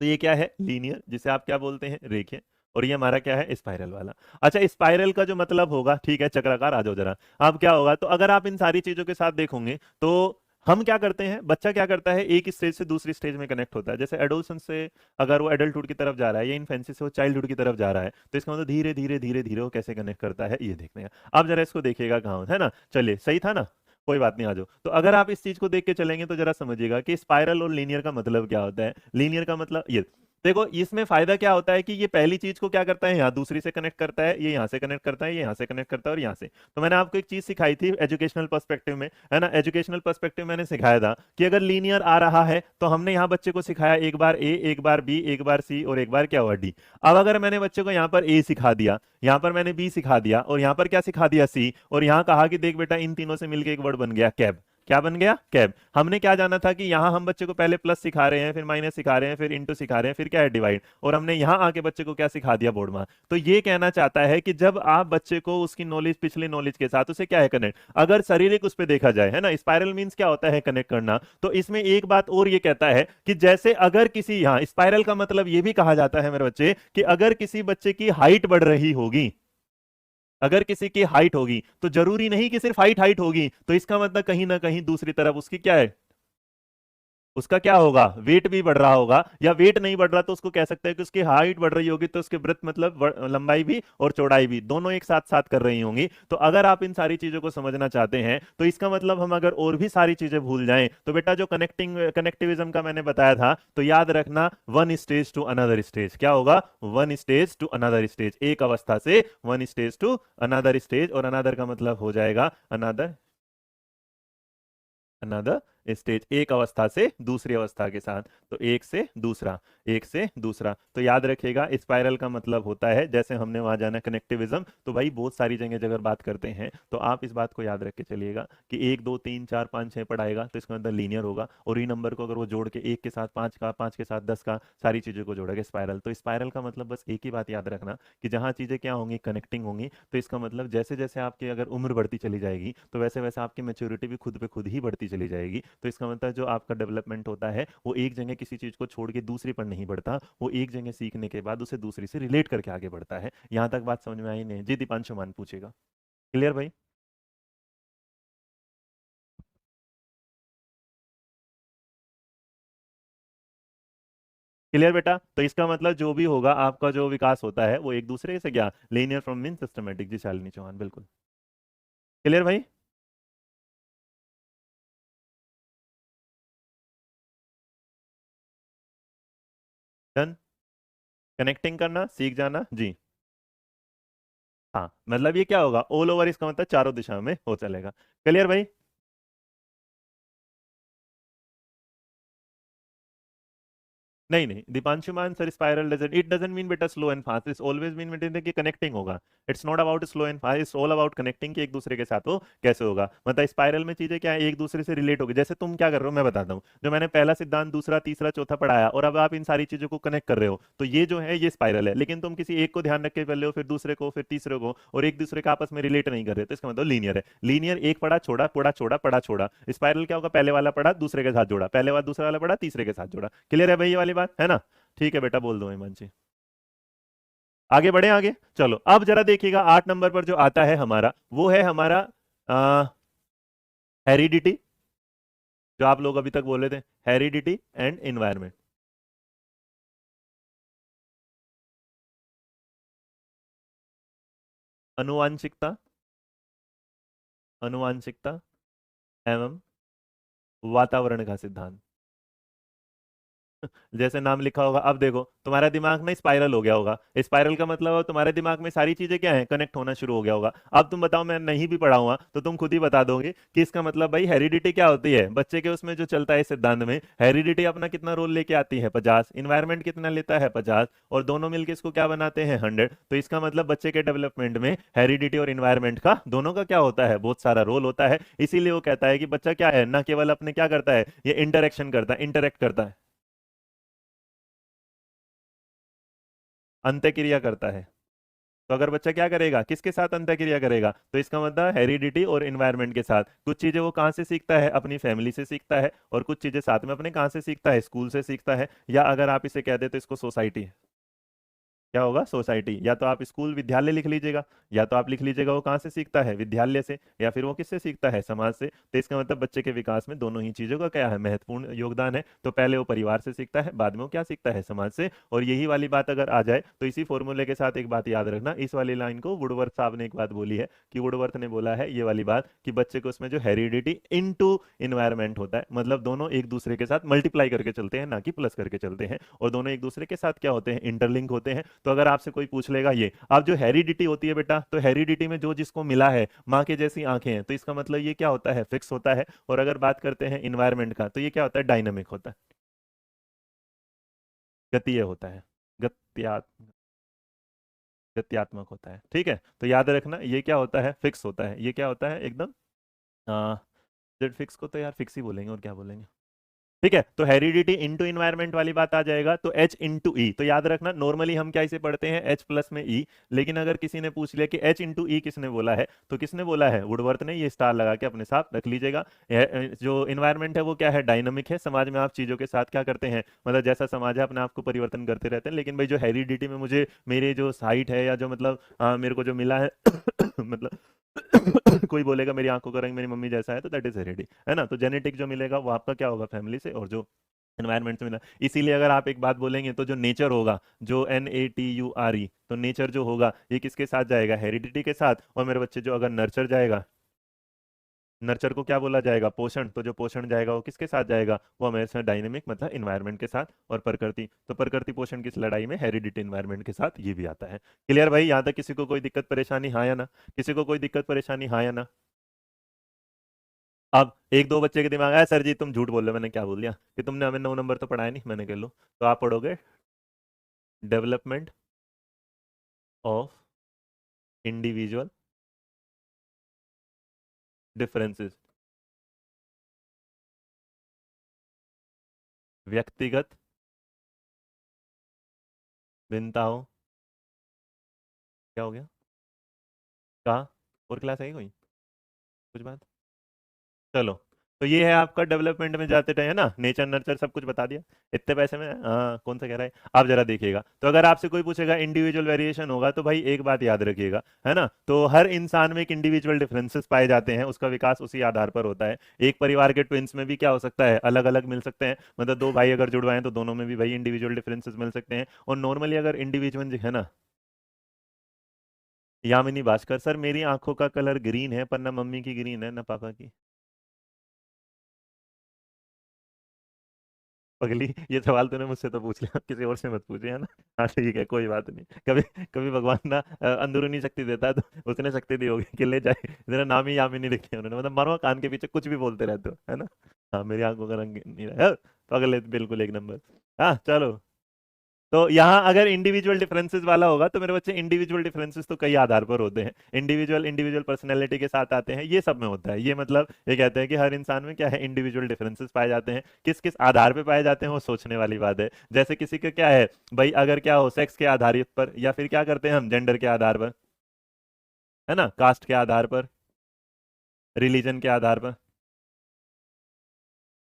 S1: तो ये क्या है, लीनियर, जिसे आप क्या बोलते हैं, रेखीय। और ये हमारा क्या है, स्पाइरल वाला। अच्छा स्पाइरल का जो मतलब होगा, ठीक है चक्राकार, आ जाओ जरा। अब क्या होगा, तो अगर आप इन सारी चीजों के साथ देखोगे तो हम क्या करते हैं, बच्चा क्या करता है, एक स्टेज से दूसरी स्टेज में कनेक्ट होता है, जैसे एडोलसेंस से अगर वो एडल्टहुड की तरफ जा रहा है, या इन्फेंसी से वो चाइल्डहुड की तरफ जा रहा है, तो इसका मतलब धीरे धीरे धीरे धीरे वो कैसे कनेक्ट करता है, ये देखने का। अब जरा इसको देखिएगा कहाँ है ना, चलिए सही था ना, कोई बात नहीं, आ जाओ। तो अगर आप इस चीज को देख के चलेंगे तो जरा समझिएगा कि स्पाइरल और लीनियर का मतलब क्या होता है। लीनियर का मतलब ये देखो, इसमें फायदा क्या होता है कि ये पहली चीज को क्या करता है, यहाँ दूसरी से कनेक्ट करता है, ये यहाँ से कनेक्ट करता है, ये यहाँ से कनेक्ट करता है, और यहाँ से। तो मैंने आपको एक चीज सिखाई थी एजुकेशनल पर्सपेक्टिव में, है ना, एजुकेशनल पर्सपेक्टिव मैंने सिखाया था कि अगर लीनियर आ रहा है तो हमने यहाँ बच्चे को सिखाया एक बार ए, एक बार बी, एक बार सी, और एक बार क्या हुआ, डी। अब अगर मैंने बच्चे को यहाँ पर ए सिखा दिया, यहाँ पर मैंने बी सिखा दिया, और यहाँ पर क्या सिखा दिया, सी, और यहाँ कहा कि देख बेटा इन तीनों से मिलकर एक वर्ड बन गया कैब। क्या बन गया, कैब। हमने क्या जाना था कि यहाँ हम बच्चे को पहले प्लस सिखा रहे हैं, फिर माइनस सिखा रहे हैं, फिर इंटू सिखा रहे हैं, फिर क्या है, डिवाइड, और हमने यहाँ आके बच्चे को क्या सिखा दिया, बोर्ड में। तो ये कहना चाहता है कि जब आप बच्चे को उसकी नॉलेज, पिछली नॉलेज के साथ उसे क्या है कनेक्ट, अगर शारीरिक उस पर देखा जाए, है ना, स्पाइरल मीन्स क्या होता है, कनेक्ट करना। तो इसमें एक बात और ये कहता है कि जैसे अगर किसी, यहाँ स्पाइरल का मतलब ये भी कहा जाता है मेरे बच्चे, कि अगर किसी बच्चे की हाइट बढ़ रही होगी, अगर किसी की हाइट होगी, तो जरूरी नहीं कि सिर्फ हाइट हाइट होगी, तो इसका मतलब कहीं ना कहीं दूसरी तरफ उसकी क्या है, उसका क्या होगा, वेट भी बढ़ रहा होगा, या वेट नहीं बढ़ रहा तो उसको कह सकते हैं कि उसकी हाइट बढ़ रही होगी, तो उसके वृत्त मतलब लंबाई भी और चौड़ाई भी दोनों एक साथ साथ कर रही होंगी। तो अगर आप इन सारी चीजों को समझना चाहते हैं तो इसका मतलब हम अगर और भी सारी चीजें भूल जाएं तो बेटा जो कनेक्टिविज्म का मैंने बताया था, तो याद रखना one stage to another stage क्या होगा, one stage to another stage, एक अवस्था से one stage to another stage, और अनदर का मतलब हो जाएगा अनदर अनदर स्टेज, एक अवस्था से दूसरी अवस्था के साथ, तो एक से दूसरा, एक से दूसरा। तो याद रखिएगा स्पाइरल का मतलब होता है, जैसे हमने वहां जाना कनेक्टिविज्म, तो भाई बहुत सारी जगह अगर बात करते हैं तो आप इस बात को याद रख के चलिएगा कि एक दो तीन चार पाँच छः पढ़ाएगा तो इसका मतलब लीनियर होगा, और ई नंबर को अगर वो जोड़ के एक के साथ पाँच का, पाँच के साथ 10 का, सारी चीज़ों को जोड़ेगा स्पाइरल। तो स्पाइरल का मतलब बस एक ही बात याद रखना कि जहाँ चीज़ें क्या होंगी, कनेक्टिंग होंगी, तो इसका मतलब जैसे जैसे आपकी अगर उम्र बढ़ती चली जाएगी तो वैसे वैसे आपकी मेच्योरिटी भी खुद पे खुद ही बढ़ती चली जाएगी। तो इसका मतलब जो आपका डेवलपमेंट होता है वो एक जगह किसी चीज़ को छोड़ के दूसरी पर नहीं बढ़ता, वो एक जगह सीखने के बाद उसे दूसरी से रिलेट करके आगे बढ़ता है। यहाँ तक बात समझ में आई नहीं जी? दीपांशु मान पूछेगा। क्लियर भाई? क्लियर बेटा? तो इसका मतलब जो भी होगा आपका जो विकास होता है वो एक दूसरे से क्या, लीनियर फ्रॉम मीन सिस्टमेटिक। जी शालिनी चौहान बिल्कुल। क्लियर भाई? डन। कनेक्टिंग करना सीख जाना जी। हाँ मतलब ये क्या होगा, ऑल ओवर, इसका मतलब चारों दिशा में हो चलेगा। क्लियर भाई? नहीं नहीं Dipanshu Maan sir, spiral doesn't, it doesn't mean बेटा slow and fast, it's always mean बेटा कि कनेक्टिंग होगा। It's not about slow and fast, it's all about connecting, कि एक दूसरे के साथ वो कैसे होगा। मतलब स्पाइरल में चीजें क्या है, एक दूसरे से रिलेट होगी। जैसे तुम क्या कर रहे हो मैं बताता हूँ, जो मैंने पहला सिद्धांत दूसरा तीसरा चौथा पढ़ाया और अब आप इन सारी चीजों को कनेक्ट कर रहे हो, तो ये जो है ये स्पाइरल है। लेकिन तुम किसी एक को ध्यान रख के कर रहे हो, फिर दूसरे को, फिर तीसरे को, और एक दूसरे का आपस में रिलेट नहीं कर रहे, तो इसका मतलब लीनियर है। लीनियर एक पढ़ा छोड़ा, पढ़ा छोड़ा, पढ़ा छोड़ा। स्पाइरल क्या होगा, पहले वाला पढ़ा दूसरे के साथ जोड़ा, पहले वाला दूसरा वाला पढ़ा तीसरे के साथ जोड़ा। क्लियर है भाई ये वाली बात, है ना? ठीक है बेटा, बोल दो हिमांशी। आगे बढ़े आगे, चलो अब जरा देखिएगा 8 नंबर पर जो आता है हमारा, वो है हमारा हेरिडिटी, जो आप लोग अभी तक बोले थे, हेरिडिटी एंड एनवायरमेंट। अनुवांशिकता, अनुवांशिकता एवं वातावरण का सिद्धांत। जैसे नाम लिखा होगा, अब देखो तुम्हारा दिमाग ना स्पाइरल हो गया होगा। स्पाइरल का मतलब तुम्हारे दिमाग में सारी चीजें क्या है, कनेक्ट होना शुरू हो गया होगा। अब तुम बताओ, मैं नहीं भी पढ़ा हुआ तो तुम खुद ही बता दोगे कि इसका मतलब भाई हेरिडिटी क्या होती है। बच्चे के उसमें जो चलता है सिद्धांत में, हेरिडिटी अपना कितना रोल लेके आती है 50, इन्वायरमेंट कितना लेता है 50, और दोनों मिलकर इसको क्या बनाते हैं 100। तो इसका मतलब बच्चे के डेवलपमेंट में हेरिडिटी और इन्वायरमेंट का दोनों का क्या होता है, बहुत सारा रोल होता है। इसीलिए वो कहता है कि बच्चा क्या है, ना केवल अपने क्या करता है, ये इंटरेक्शन करता है, इंटरेक्ट करता है, अंत्यक्रिया करता है। तो अगर बच्चा क्या करेगा, किसके साथ अंतःक्रिया करेगा, तो इसका मतलब हेरिडिटी और इन्वायरमेंट के साथ। कुछ चीजें वो कहाँ से सीखता है, अपनी फैमिली से सीखता है, और कुछ चीजें साथ में अपने कहाँ से सीखता है, स्कूल से सीखता है, या अगर आप इसे कह दे तो इसको सोसाइटी, क्या होगा, सोसाइटी। या तो आप स्कूल विद्यालय लिख लीजिएगा, या तो आप लिख लीजिएगा वो कहाँ से सीखता है, विद्यालय से, या फिर वो किससे सीखता है, समाज से। तो इसका मतलब बच्चे के विकास में दोनों ही चीजों का क्या है, महत्वपूर्ण योगदान है। तो पहले वो परिवार से सीखता है, बाद में वो क्या सीखता है, समाज से। और यही वाली बात अगर आ जाए तो इसी फॉर्मूले के साथ एक बात याद रखना, इस वाली लाइन को वुडवर्थ साहब ने एक बात बोली है, कि वुडवर्थ ने बोला है ये वाली बात कि बच्चे को उसमें जो हेरिडिटी इनटू इन्वायरमेंट होता है, मतलब दोनों एक दूसरे के साथ मल्टीप्लाई करके चलते हैं, ना कि प्लस करके चलते हैं, और दोनों एक दूसरे के साथ क्या होते हैं, इंटरलिंक होते हैं। तो अगर आपसे कोई पूछ लेगा ये, अब जो हेरिडिटी होती है बेटा, तो हेरिडिटी में जो जिसको मिला है, माँ के जैसी आंखें हैं, तो इसका मतलब ये क्या होता है, फिक्स होता है। और अगर बात करते हैं इन्वायरमेंट का, तो ये क्या होता है, डायनामिक होता है, गतीय होता है, गत्या गत्यात्मक होता है। ठीक है, तो याद रखना ये क्या होता है, फिक्स होता है, ये क्या होता है एकदम, जेड फिक्स को तो यार फिक्स ही बोलेंगे, और क्या बोलेंगे। ठीक है, तो हेरिडिटी इंटू इन्वायरमेंट वाली बात आ जाएगा, तो एच इंटू ई। तो याद रखना नॉर्मली हम क्या इसे पढ़ते हैं, एच प्लस में ई। लेकिन अगर किसी ने पूछ लिया कि एच इंटू ई किसने बोला है, तो किसने बोला है, वुडवर्थ ने। ये स्टार लगा के अपने साथ रख लीजिएगा। जो इन्वायरमेंट है वो क्या है, डायनामिक है। समाज में आप चीजों के साथ क्या करते हैं, मतलब जैसा समाज है अपने आप को परिवर्तन करते रहते हैं। लेकिन भाई जो हेरिडिटी में मुझे मेरे जो साइट है, या जो मतलब मेरे को जो मिला है मतलब कोई बोलेगा मेरी आंखों का रंग मेरी मम्मी जैसा है, तो दैट इज हेरेडी, है ना। तो जेनेटिक जो मिलेगा वो आपका क्या होगा, फैमिली से, और जो एनवायरनमेंट से मिला। इसीलिए अगर आप एक बात बोलेंगे तो जो नेचर होगा, जो NATURE, तो नेचर जो होगा ये किसके साथ जाएगा, हेरिडिटी के साथ। और मेरे बच्चे जो अगर नर्चर जाएगा, नर्चर को क्या बोला जाएगा, पोषण, तो जो पोषण जाएगा वो किसके साथ जाएगा, वो हमेशा डायनेमिक मतलब इन्वायरमेंट के साथ। और प्रकृति, तो प्रकृति पोषण की इस लड़ाई में हेरिडिटी इन्वायरमेंट के साथ ये भी आता है। क्लियर भाई, यहाँ तक किसी को कोई दिक्कत परेशानी, हाँ या ना? किसी को कोई दिक्कत परेशानी, हाँ या ना? अब एक दो बच्चे के दिमाग आया, सर जी तुम झूठ बोल रहे हो, मैंने क्या बोल दिया कि तुमने हमें 9 नंबर तो पढ़ाया नहीं, मैंने कह लो। तो आप पढ़ोगे डेवलपमेंट ऑफ इंडिविजुअल डिफरेंसेस, व्यक्तिगत भिन्नताओं, क्या हो गया का, और क्लास है कोई, कुछ बात, चलो। तो ये है आपका डेवलपमेंट में जाते टाइम, है ना, नेचर नर्चर सब कुछ बता दिया इतने पैसे में, हाँ कौन सा कह रहा है। आप जरा देखिएगा, तो अगर आपसे कोई पूछेगा इंडिविजुअल वेरिएशन होगा, तो भाई एक बात याद रखिएगा, है ना, तो हर इंसान में एक इंडिविजुअल डिफरेंसेस पाए जाते हैं, उसका विकास उसी आधार पर होता है। एक परिवार के ट्विंस में भी क्या हो सकता है, अलग अलग मिल सकते हैं, मतलब दो भाई अगर जुड़वाए तो दोनों में भी भाई इंडिविजुअल डिफरेंसेस मिल सकते हैं। और नॉर्मली अगर इंडिविजुअल, है ना, यामिनी भास्कर सर, मेरी आंखों का कलर ग्रीन है, पर ना मम्मी की ग्रीन है ना पापा की। पगली, ये सवाल तूने मुझसे तो पूछ लिया, किसी और से मत पूछे, है ना। हाँ ठीक है, कोई बात नहीं। कभी कभी भगवान ना अंदरूनी शक्ति देता है, तो उसने शक्ति दी होगी कि ले जाए, तेरा नाम ही यामिनी लिख दिया उन्होंने, मतलब मरो कान के पीछे कुछ भी बोलते रहते हो, है ना। हाँ मेरी आंखों का रंग नहीं रहा, पगले बिल्कुल एक नंबर। हाँ चलो, तो यहाँ अगर इंडिविजुअल डिफरेंसेस वाला होगा, तो मेरे बच्चे इंडिविजुअल डिफरेंसेस तो कई आधार पर होते हैं, इंडिविजुअल इंडिविजुअल पर्सनैलिटी के साथ आते हैं, ये सब में होता है। ये मतलब ये कहते हैं कि हर इंसान में क्या है, इंडिविजुअल डिफरेंसेस पाए जाते हैं। किस किस आधार पे पाए जाते हैं वो सोचने वाली बात है। जैसे किसी का क्या है भाई, अगर क्या हो सेक्स के आधारित पर, या फिर क्या करते हैं हम जेंडर के आधार पर, है ना, कास्ट के आधार पर, रिलीजन के आधार पर।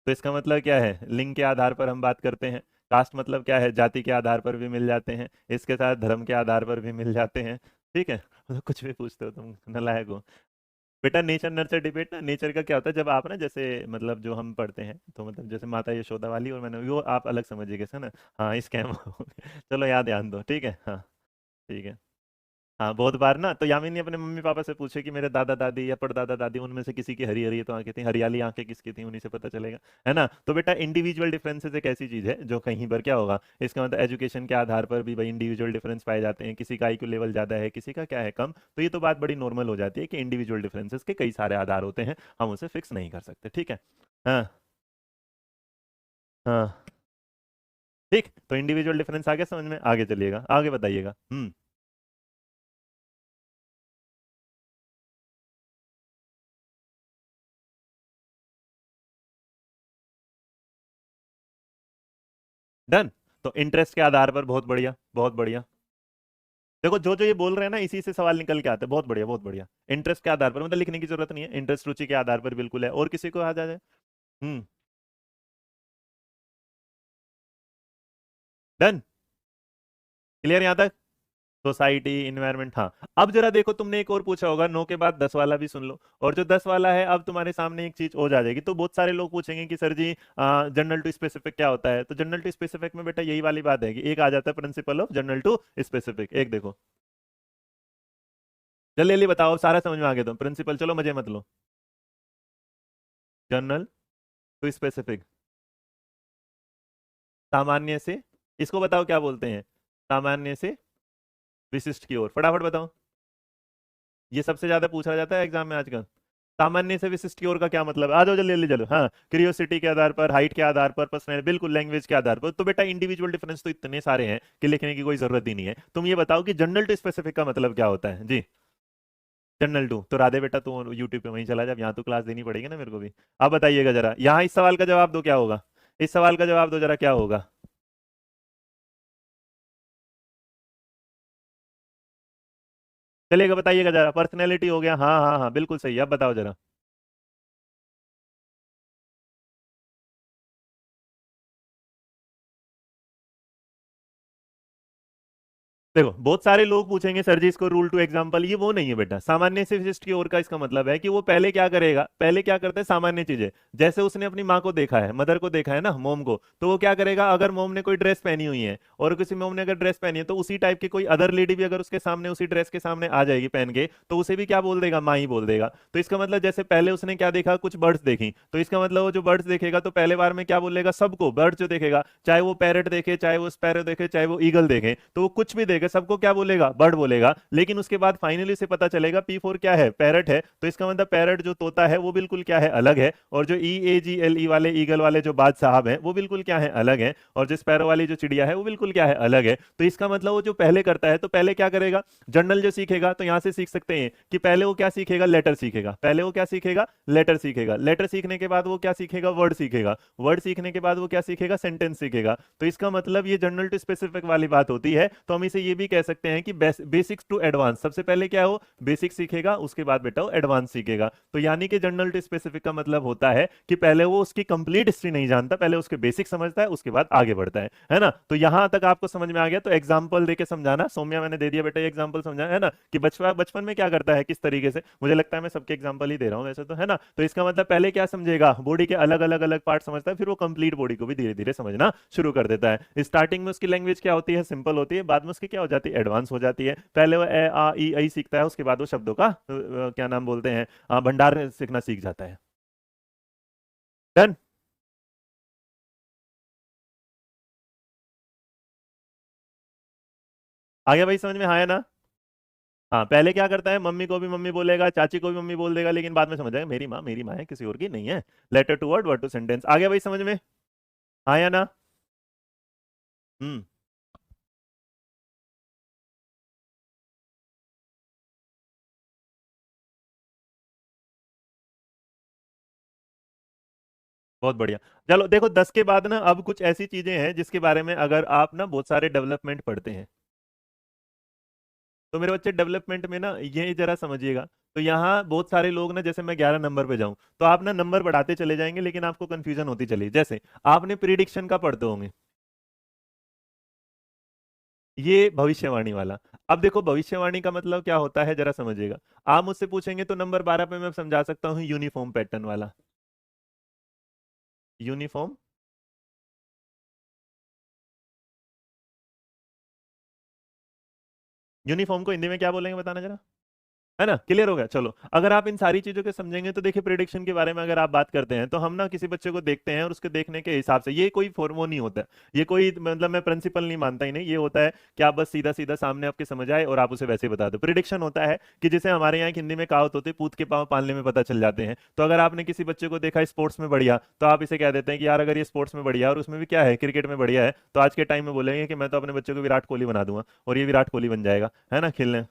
S1: तो इसका मतलब क्या है, लिंग के आधार पर हम बात करते हैं। कास्ट मतलब क्या है, जाति के आधार पर भी मिल जाते हैं, इसके साथ धर्म के आधार पर भी मिल जाते हैं। ठीक है, तो कुछ भी पूछते हो तुम, नालायक हो। बेटा नेचर नर्चर डिबेट ना, नेचर का क्या होता है, जब आप ना जैसे मतलब जो हम पढ़ते हैं, तो मतलब जैसे माता यशोदा वाली, और मैंने वो आप अलग समझिएगा, है ना। हाँ स्कैम चलो याद ध्यान दो, ठीक है, हाँ ठीक है। हाँ बहुत बार ना, तो यामिनी अपने मम्मी पापा से पूछे कि मेरे दादा दादी या परदादा दादी उनमें से किसी की हरी हरी तो आंखें थी, हरियाली आंखें किसकी थी, उन्हीं से पता चलेगा, है ना। तो बेटा इंडिविजुअल डिफरेंसेस एक ऐसी चीज है जो कहीं पर क्या होगा, इसका मतलब एजुकेशन के आधार पर भी भाई इंडिविजुअल डिफरेंस पाए जाते हैं, किसी का IQ लेवल ज्यादा है, किसी का क्या है कम, तो ये तो बात बड़ी नॉर्मल हो जाती है कि इंडिविजुअल डिफरेंसेस के कई सारे आधार होते हैं, हम उसे फिक्स नहीं कर सकते, ठीक है। हाँ हाँ ठीक, तो इंडिविजुअल डिफरेंस आगे समझ में, आगे चलिएगा, आगे बताइएगा। डन। तो इंटरेस्ट के आधार पर, बहुत बढ़िया बहुत बढ़िया। देखो जो जो ये बोल रहे हैं ना, इसी से सवाल निकल के आता है, बहुत बढ़िया बहुत बढ़िया। इंटरेस्ट के आधार पर, मतलब लिखने की जरूरत नहीं है, इंटरेस्ट रुचि के आधार पर बिल्कुल है। और किसी को आ जाए। हम्म। डन। क्लियर यहाँ तक। सोसाइटी इन्वायरमेंट, हाँ। अब जरा देखो, तुमने एक और पूछा होगा 9 के बाद 10 वाला भी सुन लो, और जो 10 वाला है, अब तुम्हारे सामने एक चीज हो जाएगी, तो बहुत सारे लोग पूछेंगे कि sir ji general to specific क्या होता है। तो जनरल टू स्पेसिफिक में बेटा यही वाली बात है कि एक आ जाता है principle of general to specific, एक देखो, जल्दी जल्दी बताओ, सारा समझ में आ गया, तो प्रिंसिपल, चलो मजे मत लो। जनरल टू स्पेसिफिक, सामान्य से, इसको बताओ क्या बोलते हैं, सामान्य से विशिष्ट की ओर, फटाफट बताओ। ये सबसे ज्यादा पूछा जाता है एग्जाम में आजकल। सामान्य से विशिष्ट की ओर का क्या मतलब है? आ जाओ जल्दी जल्दी चलो। हाँ, क्यूरियोसिटी के आधार पर, हाइट के आधार पर, पर्सनैलिटी, बिल्कुल लैंग्वेज के आधार पर। तो बेटा इंडिविजुअल डिफरेंस तो इतने सारे हैं कि लिखने की कोई जरूरत ही नहीं है। तुम ये बताओ कि जनरल टू स्पेसिफिक का मतलब क्या होता है जी। जनरल टू तो राधे बेटा, तू यूट्यूब पे वहीं चला जा, यहाँ तो क्लास देनी पड़ेगी ना मेरे को भी। अब बताइएगा जरा, यहाँ इस सवाल का जवाब दो, क्या होगा, इस सवाल का जवाब दो जरा, क्या होगा। चलिएगा बताइएगा जरा, पर्सनैलिटी हो गया, हाँ हाँ हाँ बिल्कुल सही, अब बताओ जरा। देखो बहुत सारे लोग पूछेंगे सर जी इसको रूल टू एग्जांपल, ये वो नहीं है बेटा। सामान्य से विशिष्ट की ओर का इसका मतलब है कि वो पहले क्या करेगा, पहले क्या करता है सामान्य चीजें। जैसे उसने अपनी माँ को देखा है, मदर को देखा है ना, मोम को, तो वो क्या करेगा, अगर मोम ने कोई ड्रेस पहनी हुई है और किसी मोम ने अगर ड्रेस पहनी है, तो उसी टाइप की कोई अदर लेडी भी अगर उसके सामने उसी ड्रेस के सामने आ जाएगी पहन के, तो उसे भी क्या बोल देगा, माँ ही बोल देगा। तो इसका मतलब जैसे पहले उसने क्या देखा, कुछ बर्ड्स देखी, तो इसका मतलब वो जो बर्ड्स देखेगा तो पहले बार में क्या बोलेगा, सबको बर्ड्स जो देखेगा, चाहे वो पैरट देखे, चाहे वो स्पैरो देखे, चाहे वो ईगल देखे, तो वो कुछ भी देखे सबको क्या बोलेगा, बर्ड बोलेगा। लेकिन उसके बाद फाइनली उसे पता चलेगा P4 क्या है, पैरट है, तो इसका मतलब पैरट जो तोता है वो बिल्कुल क्या है, अलग है। और जो EAGLE वाले ईगल वाले जो बाज साहब हैं वो बिल्कुल क्या है, अलग है। और जो स्पैरो वाली जो चिड़िया है वो बिल्कुल क्या है, अलग है। तो इसका मतलब वो जो पहले करता है, तो पहले क्या करेगा, जर्नल जो सीखेगा, तो यहां से सीख सकते हैं कि पहले वो क्या सीखेगा, लेटर सीखेगा। पहले वो क्या सीखेगा, लेटर सीखेगा। लेटर सीखने के बाद वो क्या सीखेगा, वर्ड सीखेगा। वर्ड सीखने के बाद वो क्या सीखेगा, सेंटेंस सीखेगा। तो इसका मतलब ये जनरल टू स्पेसिफिक वाली बात होती है। तो हम इसे ये भी कह सकते हैं कि बेसिक्स टू एडवांस, सबसे पहले क्या हो, बेसिक सीखेगा, उसके बाद बेटा वो एडवांस सीखेगा। तो यानी कि जनरल टू स्पेसिफिक का मतलब होता है कि पहले वो उसकी कंप्लीट हिस्ट्री नहीं जानता, पहले उसके बेसिक समझता है, उसके बाद आगे बढ़ता है ना। तो यहां तक आपको समझ में आ गया। तो एग्जाम्पल देके समझाना, सौम्या मैंने दे दिया बेटा ये एग्जाम्पल समझा है ना, कि बचपन बचपन में क्या करता है, किस तरीके से। मुझे लगता है मैं सबके एग्जाम्पल ही दे रहा हूँ वैसे तो, है ना। तो इसका मतलब पहले क्या समझेगा, बॉडी के अलग अलग अलग पार्ट समझता है, फिर वो कंप्लीट बॉडी को भी धीरे धीरे समझना शुरू कर देता है। स्टार्टिंग में उसकी लैंग्वेज क्या होती है, सिंपल होती है, बाद में उसकी क्या हो जाती है, एडवांस हो जाती है। पहले वो ए आ ई आई सीखता है, उसके बाद वो शब्दों का क्या नाम बोलते हैं, भंडार सीखना सीख जाता है। डन। आ गया भाई समझ में, हाँ है ना। हाँ पहले क्या करता है, मम्मी को भी मम्मी बोलेगा, चाची को भी मम्मी बोल देगा, लेकिन बाद में समझ जाएगा मेरी माँ है, किसी और की नहीं है। Letter to word, word to sentence. आ गया भाई समझ में, हाँ या ना। हम्म। बहुत बढ़िया। चलो देखो 10 के बाद ना अब कुछ ऐसी चीजें हैं जिसके बारे में अगर आप ना बहुत सारे डेवलपमेंट पढ़ते हैं, तो मेरे बच्चे डेवलपमेंट में ना ये जरा समझिएगा। तो यहाँ बहुत सारे लोग ना, जैसे मैं 11 नंबर पे जाऊं तो आप ना नंबर बढ़ाते चले जाएंगे, लेकिन आपको कंफ्यूजन होती चली। जैसे आपने प्रिडिक्शन का पढ़ते होंगे, ये भविष्यवाणी वाला। अब देखो भविष्यवाणी का मतलब क्या होता है जरा समझिएगा। आप मुझसे पूछेंगे तो नंबर 12 पे मैं समझा सकता हूँ, यूनिफॉर्म पैटर्न वाला। यूनिफॉर्म, यूनिफॉर्म को हिंदी में क्या बोलेंगे बताना जरा, है ना। क्लियर हो गया। चलो अगर आप इन सारी चीजों के समझेंगे तो देखिए, प्रिडिक्शन के बारे में अगर आप बात करते हैं तो हम ना किसी बच्चे को देखते हैं और उसके देखने के हिसाब से, ये कोई फॉर्मो नहीं होता है, ये कोई मतलब मैं प्रिंसिपल नहीं मानता ही नहीं। ये होता है कि आप बस सीधा सीधा सामने आपके समझ आए और आप उसे वैसे ही बता दो। प्रिडिक्शन होता है कि जैसे हमारे यहाँ एक हिंदी में कहावत होती है, पूत के पाँव पालने में पता चल जाते हैं। तो अगर आपने किसी बच्चे को देखा स्पोर्ट्स में बढ़िया, तो आप इसे कह देते हैं कि यार अगर ये स्पोर्ट्स में बढ़िया और उसमें भी क्या है, क्रिकेट में बढ़िया है, तो आज के टाइम में बोलेंगे कि मैं तो अपने बच्चे को विराट कोहली बना दूंगा और ये विराट कोहली बन जाएगा, है ना, खेलने।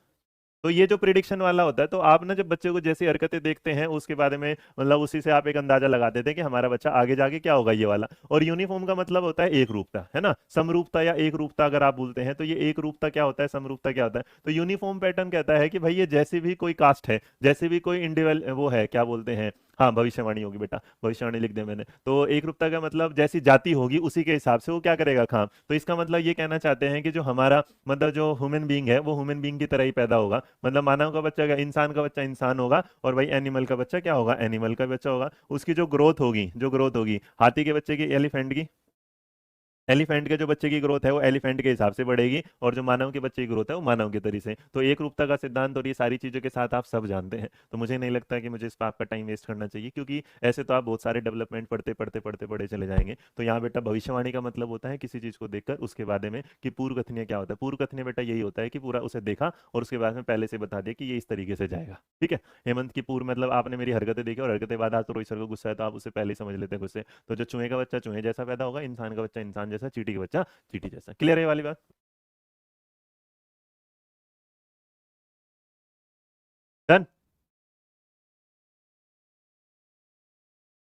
S1: तो ये जो प्रिडिक्शन वाला होता है, तो आप ना जब बच्चे को जैसी हरकतें देखते हैं उसके बारे में मतलब उसी से आप एक अंदाजा लगा देते हैं कि हमारा बच्चा आगे जाके क्या होगा, ये वाला। और यूनिफॉर्म का मतलब होता है एक रूपता, है ना, समरूपता या एक रूपता अगर आप बोलते हैं तो ये एक रूपता क्या होता है, समरूपता क्या होता है। तो यूनिफॉर्म पैटर्न कहता है कि भाई ये जैसे भी कोई कास्ट है, जैसे भी कोई इंडिविजुअल वो है, क्या बोलते हैं, हाँ भविष्यवाणी होगी बेटा, भविष्यवाणी लिख दे मैंने। तो एक रूपता का मतलब जैसी जाति होगी उसी के हिसाब से वो क्या करेगा काम। तो इसका मतलब ये कहना चाहते हैं कि जो हमारा मतलब जो ह्यूमन बीइंग है वो ह्यूमन बीइंग की तरह ही पैदा होगा। मतलब मानव का बच्चा क्या, इंसान का बच्चा इंसान होगा, और भाई एनिमल का बच्चा क्या होगा, एनिमल का बच्चा होगा। उसकी जो ग्रोथ होगी, जो ग्रोथ होगी हाथी के बच्चे की, एलिफेंट की, एलिफेंट के जो बच्चे की ग्रोथ है वो एलिफेंट के हिसाब से बढ़ेगी, और जो मानव के बच्चे की ग्रोथ है वो मानव के तरीके से। तो एक रूपता का सिद्धांत और ये सारी चीजों के साथ आप सब जानते हैं, तो मुझे नहीं लगता कि मुझे इस पर आपका टाइम वेस्ट करना चाहिए, क्योंकि ऐसे तो आप बहुत सारे डेवलपमेंट पढ़ते पढ़ते पढ़ते पढ़े चले जाएंगे। तो यहाँ बेटा भविष्यवाणी का मतलब होता है किसी चीज को देखकर उसके बारे में कि पूर्व कथनीय क्या होता है। पूर्व कथनीय बेटा यही होता है कि पूरा उसे देखा और उसके बाद में पहले से बता दिया कि ये इस तरीके से जाएगा, ठीक है। हेमंत की पूर्व मतलब आपने मेरी हरकतें देखी और हरकतें बाद आज तो रोहित सर को गुस्सा है तो आप उसे पहले ही समझ लेते हैं गुस्से। तो जो चूहे का बच्चा चूहे जैसा पैदा होगा, इंसान का बच्चा इंसान जैसा, चींटी का बच्चा चींटी जैसा। क्लियर है ये वाली बात। डन।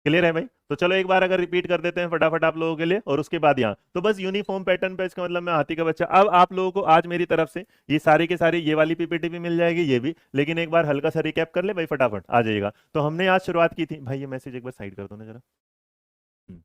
S1: क्लियर है भाई। तो चलो एक बार अगर रिपीट कर देते हैं फटाफट आप लोगों के लिए, और उसके बाद यहाँ तो बस यूनिफॉर्म पैटर्न पे इसका मतलब मैं हाथी का बच्चा। अब आप लोगों को आज मेरी तरफ से ये सारी के सारी ये वाली पीपीटी भी मिल जाएगी, ये भी, लेकिन एक बार हल्का सा रिकैप कर ले भाई, फटाफट आ जाइएगा। तो हमने आज शुरुआत की थी भाई, ये मैसेज एक बार साइड कर दो ना जरा। हम्म।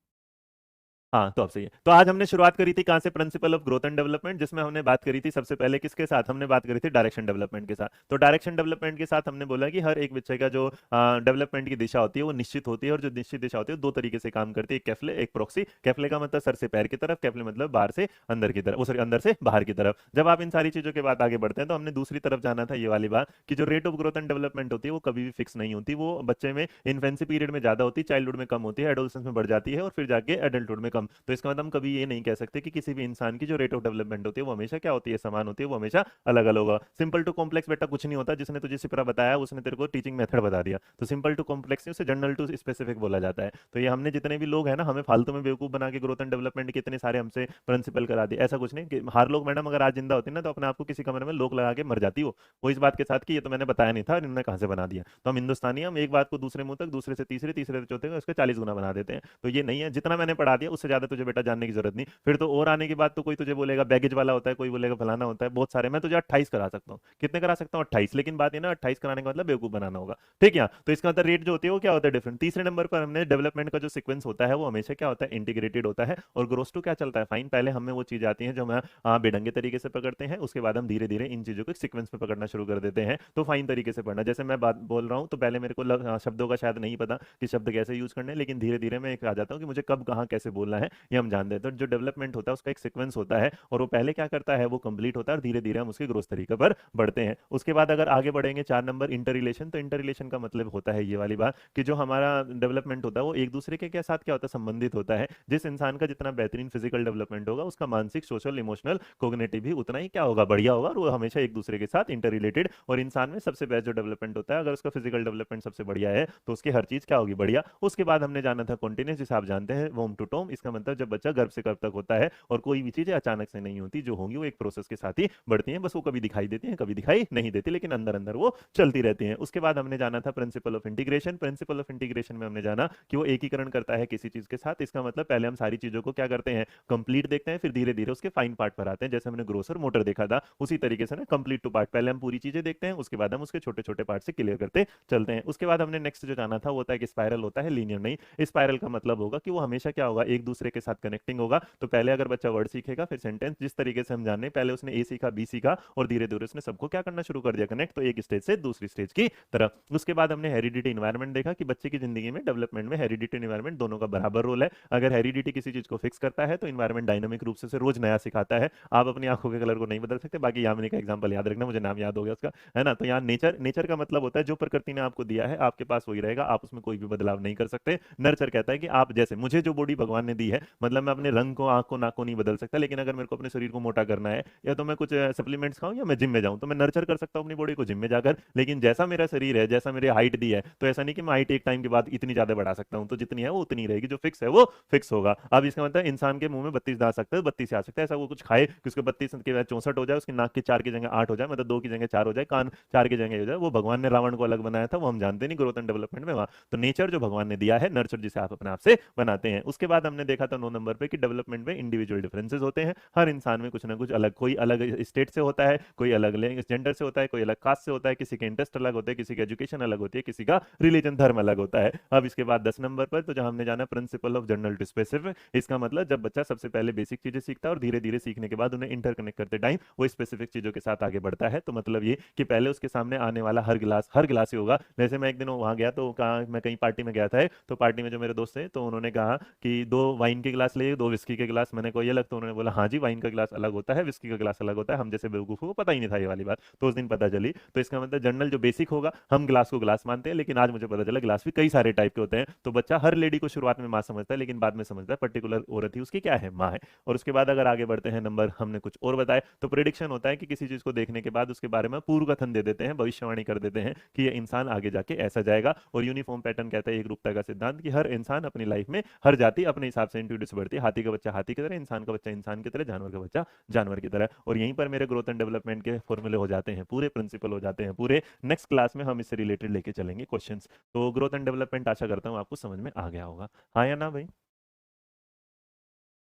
S1: हाँ, तो अब सही है। तो आज हमने शुरुआत करी थी कहाँ से, principle of growth and development, जिसमें हमने बात करी थी सबसे पहले किसके साथ, हमने बात करी थी डायरेक्शन डेवलपमेंट के साथ। तो डायरेक्शन डेवलपमेंट के साथ हमने बोला कि हर एक बच्चे का जो डेवलपमेंट की दिशा होती है वो निश्चित होती है, और जो निश्चित दिशा होती है दो तरीके से काम करती है, एक कैफले एक प्रॉक्सी। कैफले का मतलब सर से पैर की तरफ, कैफले मतलब बाहर से अंदर की तरफ, सॉरी अंदर से बाहर की तरफ। जब आप इन सारी चीजों के बाद आगे बढ़ते हैं तो हमने दूसरी तरफ जाना था, ये वाली बात कि जो rate of growth and development होती है वो कभी भी फिक्स नहीं होती, वो बच्चे में इन्फेंसी पीरियड में ज्यादा होती है, चाइल्डहुड में कम होती है, एडोलसेंस में बढ़ जाती है, और फिर जाके एडल्टहुड में कम। तो इसका मतलब हम कभी ये नहीं कह सकते कि किसी भी इंसान की जो रेट ऑफ डेवलपमेंट होती है वो हमेशा क्या होती है, समान होती है, वो हमेशा अलग अलग होगा। सिंपल टू कॉम्प्लेक्स बेटा कुछ नहीं होता, जिसने तुझे सिपरा बताया उसने तेरे को टीचिंग मेथड बता दिया। तो सिंपल टू कॉम्प्लेक्स उसे जनरल टू स्पेसिफिक बोला जाता है। तो ये हमने जितने भी लोग हैं ना, हमें फालतू में बेवकूफ बना के ग्रोथ एंड डेवलपमेंट के इतने सारे हमसे प्रिंसिपल करा दिए, ऐसा कुछ नहीं कि हर लोग मैडम अगर आज जिंदा होती ना तो अपने आप को किसी कमरे में लोक लगा के मर जाती हो, वो इस बात के साथ कि ये तो मैंने बताया नहीं था और इन्होंने कहाँ से बना दिया। तो हम हिंदुस्तानी, हम एक बात को दूसरे मुंह तक, दूसरे से तीसरे, तीसरे से चौथे, उसके 40 गुना बना देते हैं। तो ये नहीं है, जितना मैंने पढ़ा दिया उससे ज्यादा तुझे बेटा जानने की जरूरत नहीं। फिर तो और आने के बाद तो कोई तुझे बोलेगा बैगेज वाला होता है, कोई बोलेगा फलाना होता है, बहुत सारे। मैं तुझे 28 करा सकता हूँ, कितने करा सकता हूँ, 28। लेकिन बात ये ना 28 कराने का मतलब बेवकूफ बनाना होगा, ठीक है। तो इसका मतलब रेट जो होती है वो क्या होता है, डिफरेंट। तीसरे नंबर पर हमने डेवलपमेंट का जो सीक्वेंस होता है वो हमेशा क्या होता है, इंटीग्रेटेड होता है। और ग्रोस टू क्या चलता है, फाइन। पहले हमें वो चीज आती है जो हम बेढंगे तरीके से पकड़ते हैं, उसके बाद हम धीरे धीरे इन चीजों को सीक्वेंस में पकड़ना शुरू कर देते हैं। तो फाइन तरीके से पढ़ना, जैसे मैं बात बोल रहा हूँ तो पहले मेरे को शब्दों का शायद नहीं पता कि शब्द कैसे यूज करने हैं, लेकिन धीरे धीरे मैं एक आ जाता हूँ कि मुझे कब कहाँ कैसे बोलना है, ये हम जान देते हैं। तो जो डेवलपमेंट होता है उसका एक सीक्वेंस होता है, और वो पहले क्या करता है, वो कंप्लीट होता है, और धीरे धीरे हम उसके ग्रोथ तरीके पर बढ़ते हैं। उसके बाद अगर आगे बढ़ेंगे 4 नंबर, इंटर रिलेशन। तो इंटर रिलेशन का मतलब होता है ये वाली बात कि जो हमारा डेवलपमेंट होता है वो एक दूसरे के साथ क्या होता है, संबंधित होता है। जिस इंसान का जितना बेहतरीन फिजिकल डेवलपमेंट होगा उसका मानसिक, सोशल, इमोशनल, कोग्निटिव भी उतना ही क्या होगा, बढ़िया होगा, और वो हमेशा एक दूसरे के साथ इंटर रिलेटेड। और इंसान में सबसे बेस्ट जो डेवलपमेंट होता है, अगर उसका फिजिकल डेवलपमेंट सबसे बढ़िया है तो उसकी हर चीज क्या होगी, बढ़िया। उसके बाद हमने जाना था कॉन्टिन्यूस, जिसे आप जानते हैं वोम टू टोम। इसका मतलब जब बच्चा गर्भ से गर्भ तक होता है, और कोई भी चीजें अचानक से नहीं होती, जो होंगी वो एक प्रोसेस के साथ ही बढ़ती हैं, बस वो कभी दिखाई देती हैं कभी दिखाई नहीं देती, लेकिन अंदर अंदर वो चलती रहती हैं। उसके बाद हमने जाना था principle of integration. Principle of integration में हमने जाना कि वो एकीकरण करता है किसी चीज के साथ। इसका मतलब पहले हम सारी चीजों को क्या करते हैं, कंप्लीट देखते हैं, फिर धीरे धीरे उसके फाइन पार्ट पर आते हैं। जैसे हमने ग्रोसर मोटर देखा था, उसी तरीके से ना कंप्लीट टू पार्ट, पहले हम पूरी चीजें देखते हैं, उसके बाद हम उसके छोटे छोटे पार्ट से क्लियर करते चलते हैं। उसके बाद हमने नेक्स्ट जो जाना था वो होता है कि स्पाइरल होता है, लीनियर नहीं। स्पाइरल का मतलब होगा कि वो हमेशा क्या होगा, एक दूसरे के साथ कनेक्टिंग होगा। तो पहले अगर बच्चा वर्ड सीखेगा, फिर सेंटेंस, जिस तरीके से हम जाने, पहले उसने ए सीखा, बी सीखा, और धीरे धीरे उसने सबको क्या करना शुरू कर दिया, कनेक्ट। तो एक स्टेज से दूसरी स्टेज की तरफ। उसके बाद हमने हेरिडिटी इन्वायरमेंट देखा कि बच्चे की जिंदगी में डेवलपमेंट में हेरिडिटी इन्वायरमेंट दोनों का बराबर रोल है। अगर हेरिडिटी किसी चीज को फिक्स करता है तो इन्वायरमेंट डायनामिक रूप से उसे रोज नया सिखाता है। आप अपनी आंखों के कलर को नहीं बदल सकते, बाकी यामिनी का एग्जाम्पल याद रखना, मुझे नाम याद हो गया उसका, है ना। तो यहाँ नेचर, नेचर का मतलब होता है जो प्रकृति ने आपको दिया है आपके पास वही रहेगा, आप उसमें कोई भी बदलाव नहीं कर सकते। नर्चर कहता है कि आप, जैसे मुझे जो बॉडी भगवान ने दी है, मतलब मैं अपने रंग को, आंख को, नाक को नहीं बदल सकता, लेकिन अगर मेरे को अपने शरीर को मोटा करना है, या तो मैं कुछ सप्लीमेंट्स खाऊं या मैं जिम में जाऊं, तो मैं नर्चर कर सकता हूं अपनी बॉडी को जिम में जाकर। लेकिन जैसा मेरा शरीर है, जैसा मेरी हाइट दी है, तो ऐसा नहीं कि मैं हाइट एक टाइम के बाद इतनी ज्यादा बढ़ा सकता हूं। तो जितनी है वो उतनी रहेगी, जो फिक्स है वो फिक्स होगा। अब इसका मतलब इंसान के मुंह में 32 दांत आ सकते हैं, 32 आ सकते हैं, ऐसा वो कुछ खाए कि उसके 32 के बाद 64 हो जाए, उसकी नाक की 4 की जगह 8 हो जाए, मतलब 2 की जगह 4 हो जाए, कान 4 की जगह हो जाए, वो भगवान ने रावण को अलग बनाया था, वो हम जानते नहीं ग्रोथ एंड डेवलपमेंट में वहां। तो नेचर जो भगवान ने दिया है, नर्चर जिसे आप अपने आप से बनाते हैं। उसके बाद हमने देखा था 9 नंबर पे कि डेवलपमेंट में इंडिविजुअल डिफरेंसेस होते हैं। हर इंसान में कुछ ना कुछ अलग, कोई अलग स्टेट से होता है, कोई अलग जेंडर से होता है, कोई अलग कास्ट से होता है, किसी के इंटरेस्ट अलग होते हैं, किसी की एजुकेशन अलग होती है, किसी का रिलीजन, धर्म अलग होता है। अब इसके बाद 10 नंबर पर तो जहां हमने जाना principle of general to specific. इसका मतलब जब बच्चा सबसे पहले बेसिक चीजें सीखता है और धीरे धीरे सीखने के बाद उन्हें इंटरकनेक्ट करते टाइम वो स्पेसिफिक चीजों के साथ आगे बढ़ता है। तो मतलब ये कि पहले उसके सामने आने वाला हर गिलास ही होगा। जैसे मैं एक दिन वहां गया तो कहा, मैं कहीं पार्टी में गया था, तो पार्टी में जो मेरे दोस्त थे तो उन्होंने कहा कि 2 वाइन के गिलास ले, 2 विस्की के गिलास। मैंने को ये लग, तो उन्होंने बोला हाँ जी, वाइन का गिलास अलग होता है, विस्की का गिलास अलग होता है। हम जैसे बेवकूफों को पता ही नहीं था ये वाली बात, तो उस दिन पता चली। तो इसका मतलब जनरल जो बेसिक होगा, हम गिलास को गिलास मानते हैं, लेकिन आज मुझे पता चला गिलास भी कई सारे टाइप के होते हैं। तो बच्चा हर लेडी को शुरुआत में माँ समझता है, लेकिन बाद में समझता है पर्टिकुलर औरत ही उसकी क्या है, माँ है। और उसके बाद अगर आगे बढ़ते हैं नंबर, हमने कुछ और बताए। तो प्रिडिक्शन होता है कि किसी चीज को देखने के बाद उसके बारे में पूर्व कथन दे देते हैं, भविष्यवाणी कर देते हैं कि ये इंसान आगे जाके ऐसा जाएगा। और यूनिफॉर्म पैटर्न कहता है एक रूपता का सिद्धांत, कि हर इंसान अपनी लाइफ में, हर जाति अपने हिसाब से इंट्रोड्यूस बढ़ती है। हाथी का बच्चा हाथी की तरह, इंसान का बच्चा इंसान की तरह, जानवर का बच्चा जानवर की तरह। और यहीं पर मेरे ग्रोथ एंड डेवलपमेंट के फॉर्मूले हो जाते हैं पूरे, प्रिंसिपल हो जाते हैं पूरे। नेक्स्ट क्लास में हम इससे रिलेटेड लेके चलेंगे क्वेश्चंस। तो ग्रोथ एंड डेवलपमेंट आशा करता हूँ आपको समझ में आ गया होगा, हाँ या ना भाई।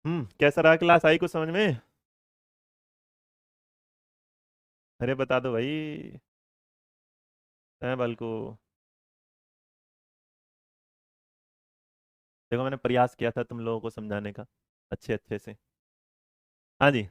S1: कैसा रहा क्लास, आई कुछ समझ में? अरे बता दो भाई। है बल को। देखो मैंने प्रयास किया था तुम लोगों को समझाने का। अच्छे अच्छे से। हाँ जी।